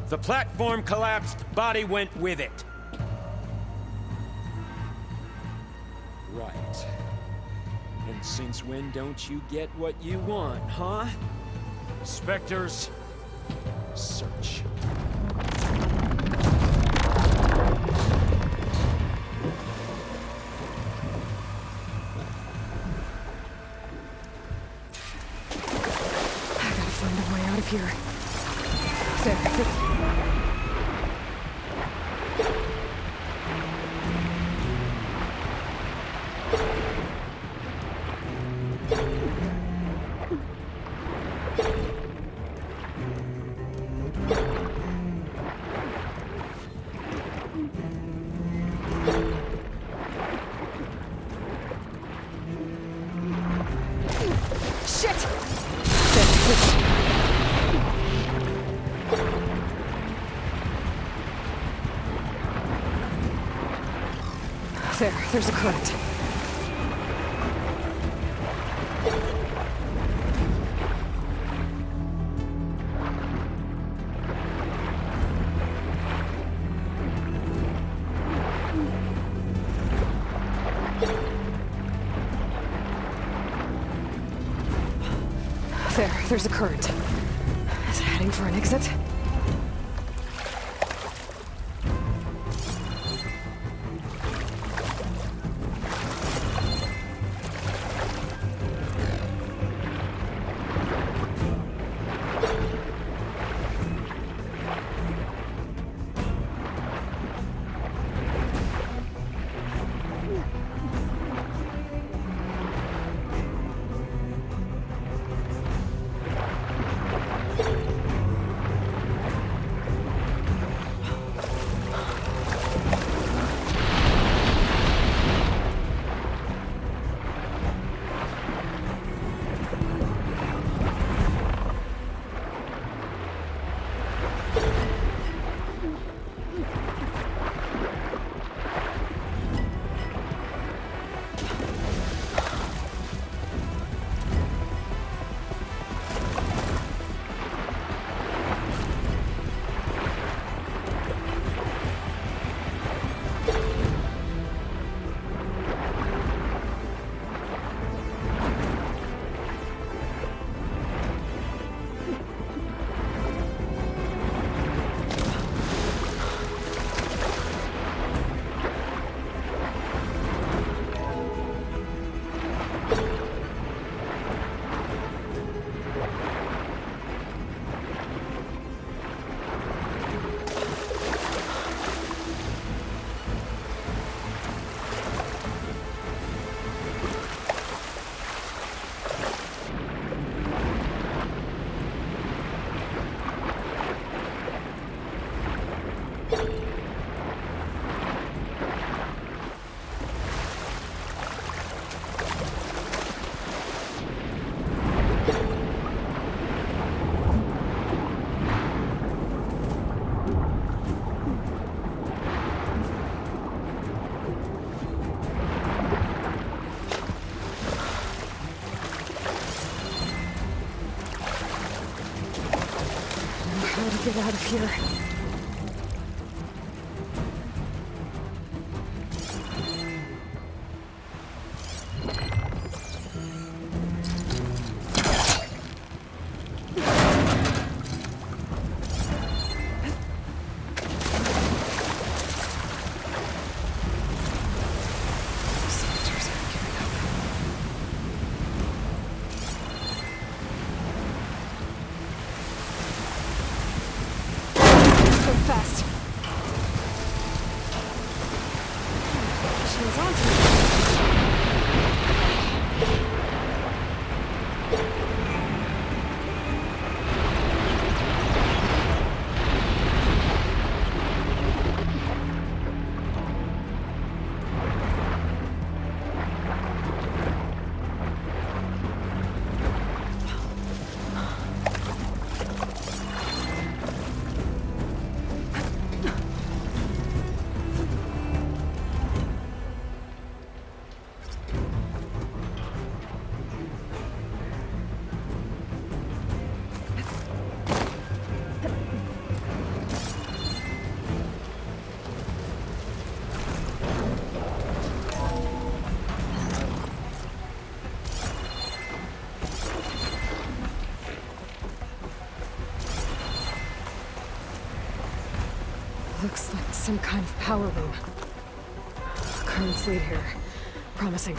The platform collapsed, body went with it. Right. And since when don't you get what you want, huh? Spectres, search. I gotta find a way out of here. There. There's a current. There's a current. Is it heading for an exit? Get out of here. Fast. She's on to me. Looks like some kind of power room. Currents lead here. Promising.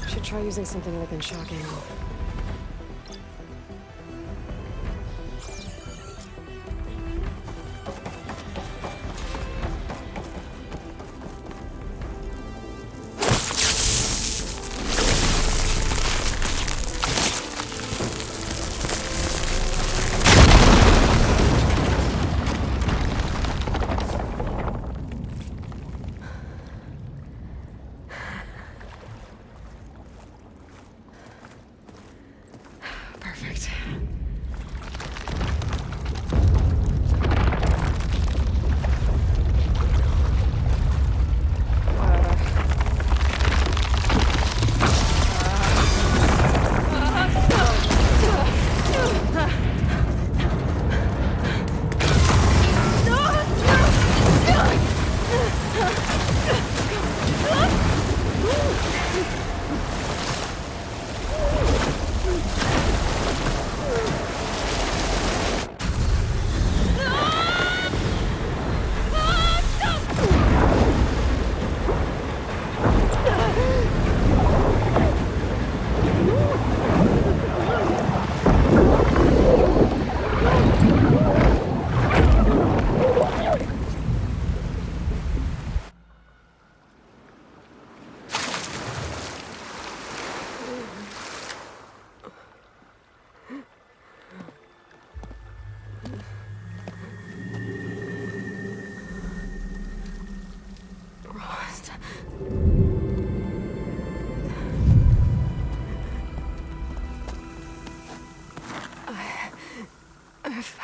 Should try using something within shock angle.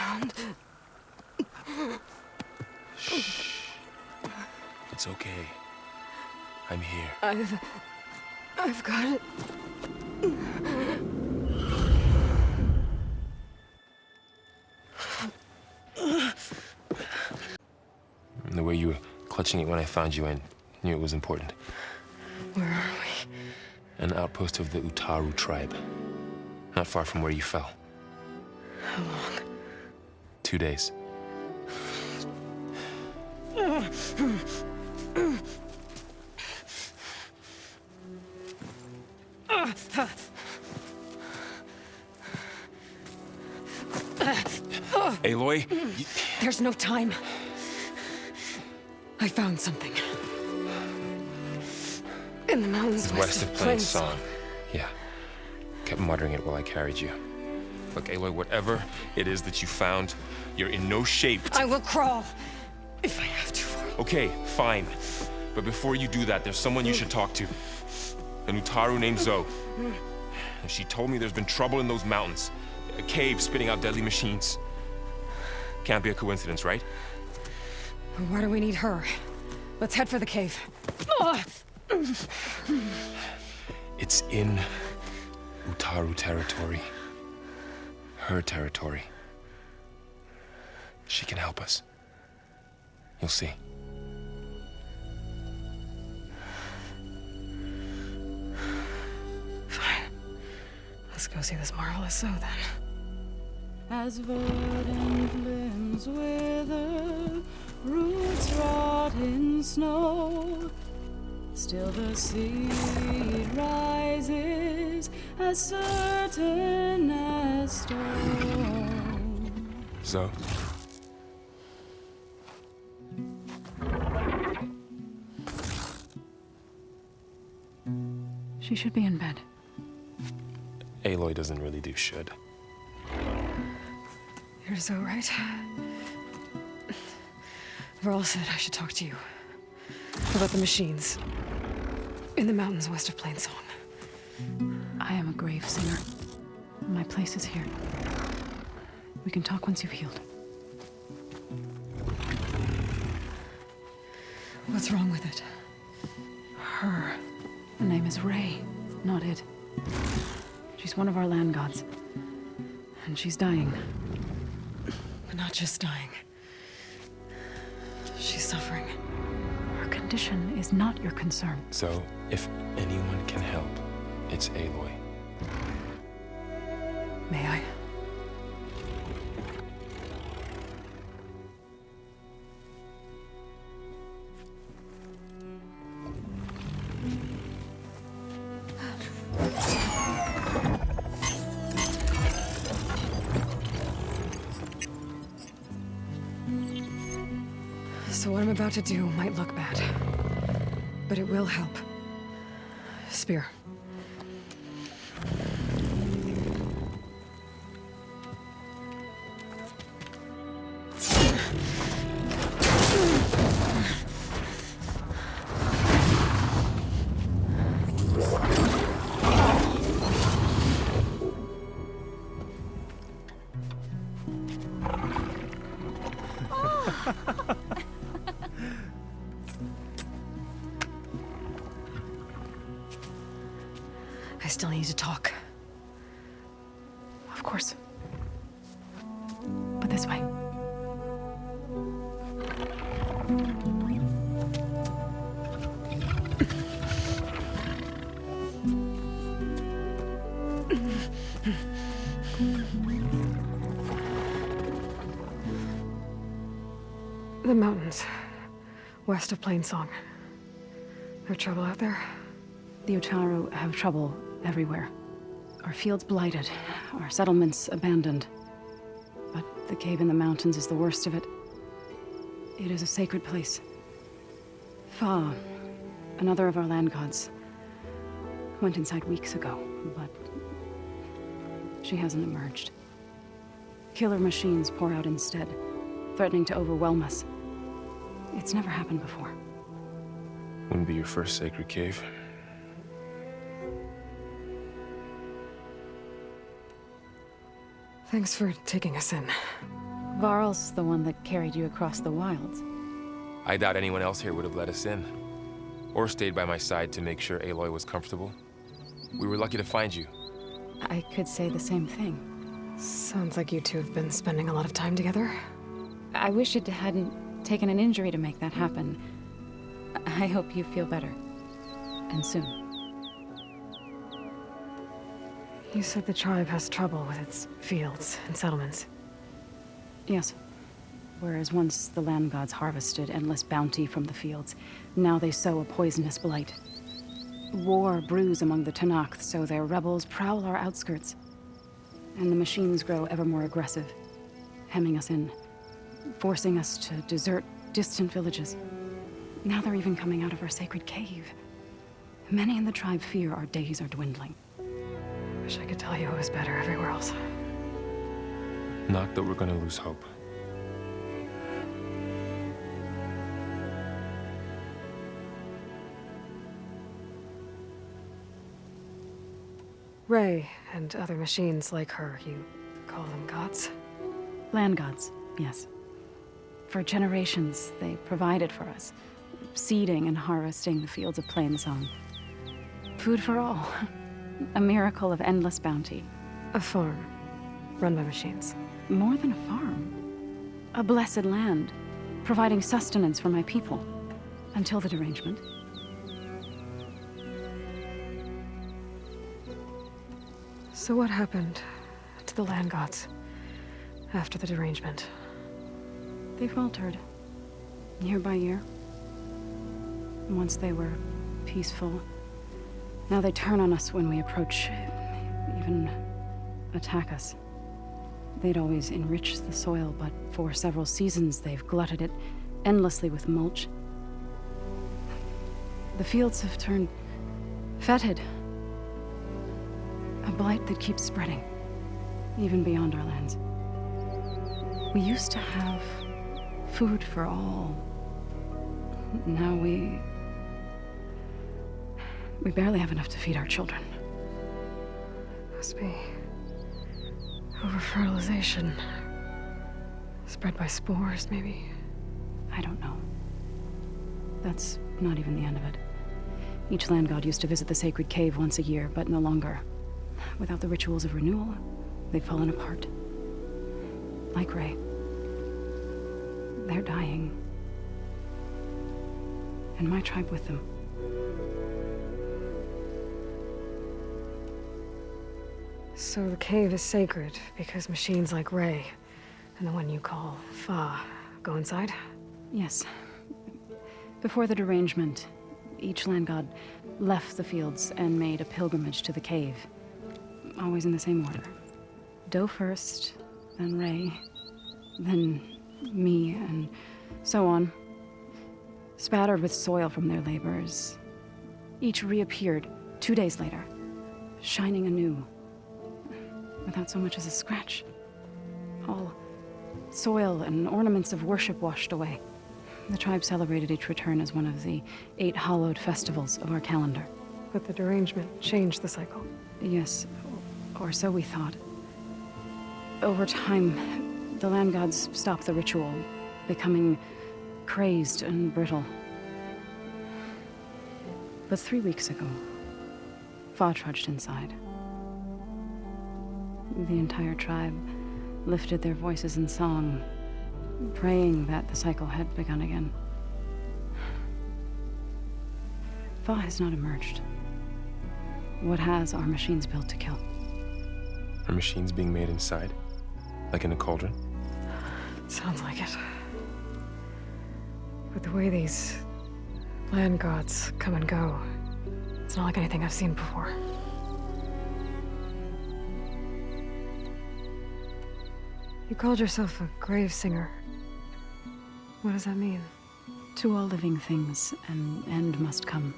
sound. Shh. It's okay. I'm here. I've got it. The way you were clutching it when I found you, I knew it was important. Where are we? An outpost of the Utaru tribe. Not far from where you fell. How long? 2 days. Aloy? There's no time. I found something. In the mountains West of Plain Song. Yeah. Kept muttering it while I carried you. Look, Aloy, whatever it is that you found, you're in no shape to... I will crawl, if I have to. Okay, fine. But before you do that, there's someone you should talk to. An Utaru named Zoe. And she told me there's been trouble in those mountains. A cave spitting out deadly machines. Can't be a coincidence, right? Why do we need her? Let's head for the cave. It's in Utaru territory. Her territory. She can help us. You'll see. Fine. Let's go see this marvelous Zoe then. As verdant limbs wither, roots rot in snow, still the seed rises as certain as stone. Zoe. She should be in bed. Aloy doesn't really do should. You're Zoe, right? Varl said I should talk to you about the machines in the mountains west of Plain Song. I am a grave singer. My place is here. We can talk once you've healed. What's wrong with it? Her. The name is Ray, not it. She's one of our land gods. And she's dying. But not just dying. She's suffering. Her condition is not your concern. So, if anyone can help, it's Aloy. May I? So what I'm about to do might look bad, but it will help. Spear. I still need to talk. Of course. But this way. The mountains, west of Plain Song. There's trouble out there? The Utaru have trouble everywhere. Our fields blighted, our settlements abandoned. But the cave in the mountains is the worst of it. It is a sacred place. Fa, another of our land gods, went inside weeks ago, but she hasn't emerged. Killer machines pour out instead, threatening to overwhelm us. It's never happened before. Wouldn't be your first sacred cave. Thanks for taking us in. Varl's the one that carried you across the wilds. I doubt anyone else here would have let us in. Or stayed by my side to make sure Aloy was comfortable. We were lucky to find you. I could say the same thing. Sounds like you two have been spending a lot of time together. I wish it hadn't taken an injury to make that happen. I hope you feel better. And soon. You said the tribe has trouble with its fields and settlements. Yes. Whereas once the land gods harvested endless bounty from the fields, now they sow a poisonous blight. War brews among the Tenakth, so their rebels prowl our outskirts. And the machines grow ever more aggressive, hemming us in, forcing us to desert distant villages. Now they're even coming out of our sacred cave. Many in the tribe fear our days are dwindling. Wish I could tell you it was better everywhere else. Not that we're gonna lose hope. Ray and other machines like her, you call them gods? Land gods, yes. For generations, they provided for us, seeding and harvesting the fields of Plainsong. Food for all. A miracle of endless bounty. A farm, run by machines. More than a farm. A blessed land, providing sustenance for my people. Until the derangement. So what happened to the land gods after the derangement? They faltered, year by year. Once they were peaceful. Now they turn on us when we approach, even attack us. They'd always enriched the soil, but for several seasons they've glutted it endlessly with mulch. The fields have turned fetid. A blight that keeps spreading, even beyond our lands. We used to have food for all. Now we barely have enough to feed our children. Must be over-fertilization. Spread by spores, maybe? I don't know. That's not even the end of it. Each land god used to visit the sacred cave once a year, but no longer. Without the rituals of renewal, they've fallen apart. Like Ray. They're dying. And my tribe with them. So the cave is sacred because machines like Ray and the one you call Fa go inside? Yes. Before the derangement, each land god left the fields and made a pilgrimage to the cave. Always in the same order. Do first, then Ray, then me, and so on. Spattered with soil from their labors. Each reappeared 2 days later, shining anew. Without so much as a scratch. All soil and ornaments of worship washed away. The tribe celebrated each return as one of the 8 hallowed festivals of our calendar. But the derangement changed the cycle. Yes, or so we thought. Over time, the land gods stopped the ritual, becoming crazed and brittle. But 3 weeks ago, Fa trudged inside. The entire tribe lifted their voices in song, praying that the cycle had begun again. Fa has not emerged. What has are machines built to kill? Are machines being made inside? Like in a cauldron? Sounds like it. But the way these land gods come and go, it's not like anything I've seen before. You called yourself a grave singer. What does that mean? To all living things, an end must come.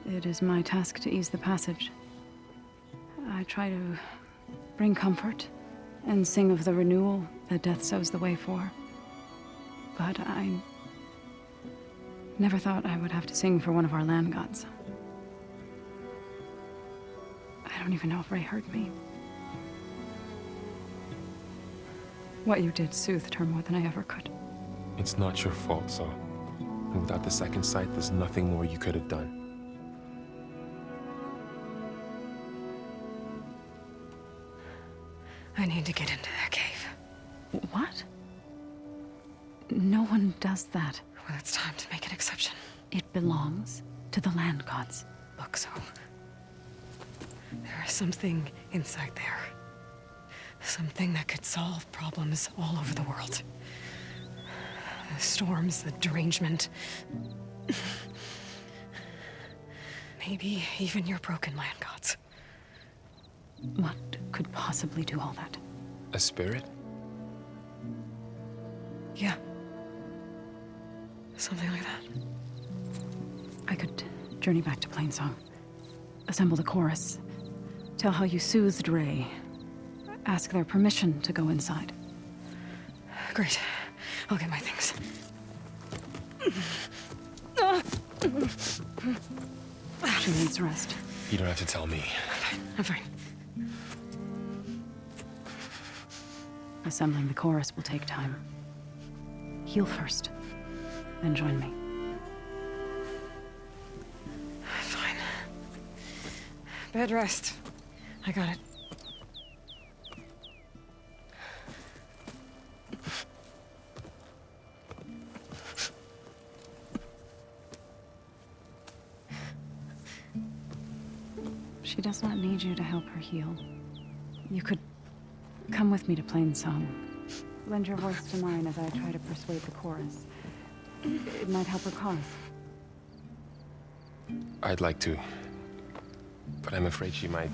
It is my task to ease the passage. I try to bring comfort and sing of the renewal that death sows the way for. But I never thought I would have to sing for one of our land gods. I don't even know if Ray heard me. What you did soothed her more than I ever could. It's not your fault, Saul. And without the second sight, there's nothing more you could have done. I need to get into that cave. What? No one does that. Well, it's time to make an exception. It belongs to the land gods. Look, so... there is something inside there. Something that could solve problems all over the world. The storms, the derangement. Maybe even your broken land gods. What could possibly do all that? A spirit? Yeah. Something like that. I could journey back to Plainsong. Assemble the chorus. Tell how you soothed Ray. Ask their permission to go inside. Great. I'll get my things. She needs rest. You don't have to tell me. I'm fine. Assembling the chorus will take time. Heal first, then join me. Fine. Bed rest. I got it. She does not need you to help her heal. You could come with me to Plainsong. Lend your voice to mine as I try to persuade the chorus. It might help her cause. I'd like to. But I'm afraid she might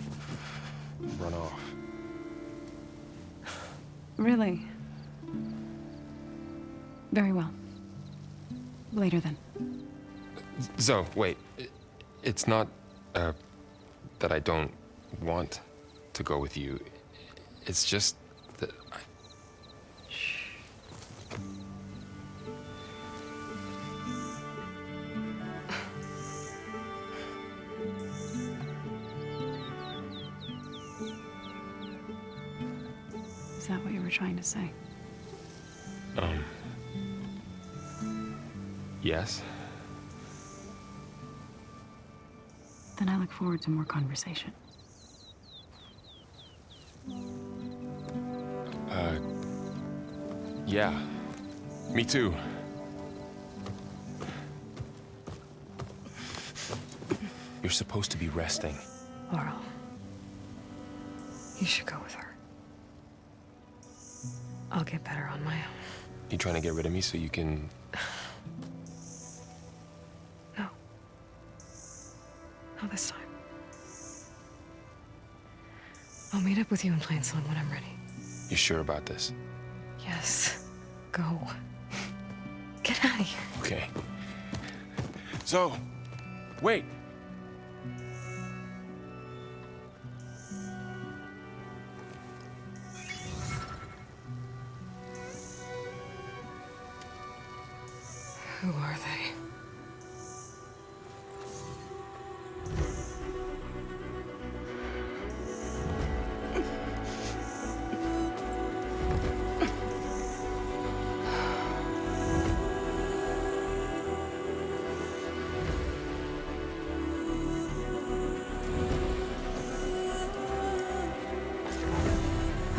run off. Really? Very well. Later then. Zoe, wait. It's not, that I don't want to go with you. It's just that I... Shh. Is that what you were trying to say? Yes? Then I look forward to more conversation. Yeah. Me too. You're supposed to be resting. Laurel, you should go with her. I'll get better on my own. You trying to get rid of me so you can... No. Not this time. I'll meet up with you in Plainsong when I'm ready. You sure about this? Yes. Go. Get out of here. Okay. So, wait. Who are they?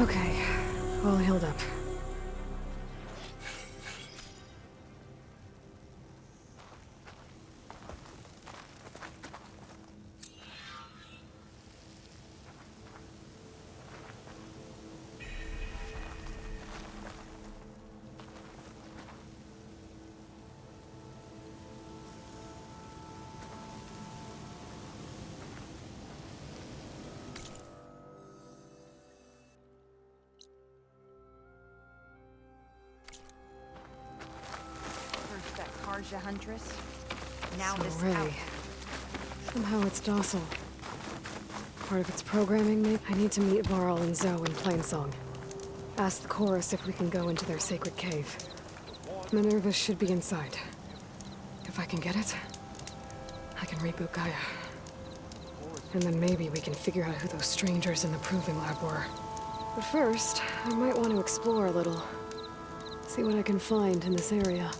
Okay, all healed up. Coouge huntress. Now so this Ray. out. Somehow it's docile. Part of its programming, maybe? I need to meet Varl and Zoe in Plainsong. Ask the chorus if we can go into their sacred cave. Minerva should be inside. If I can get it, I can reboot Gaia. And then maybe we can figure out who those strangers in the proving lab were. But first, I might want to explore a little. See what I can find in this area.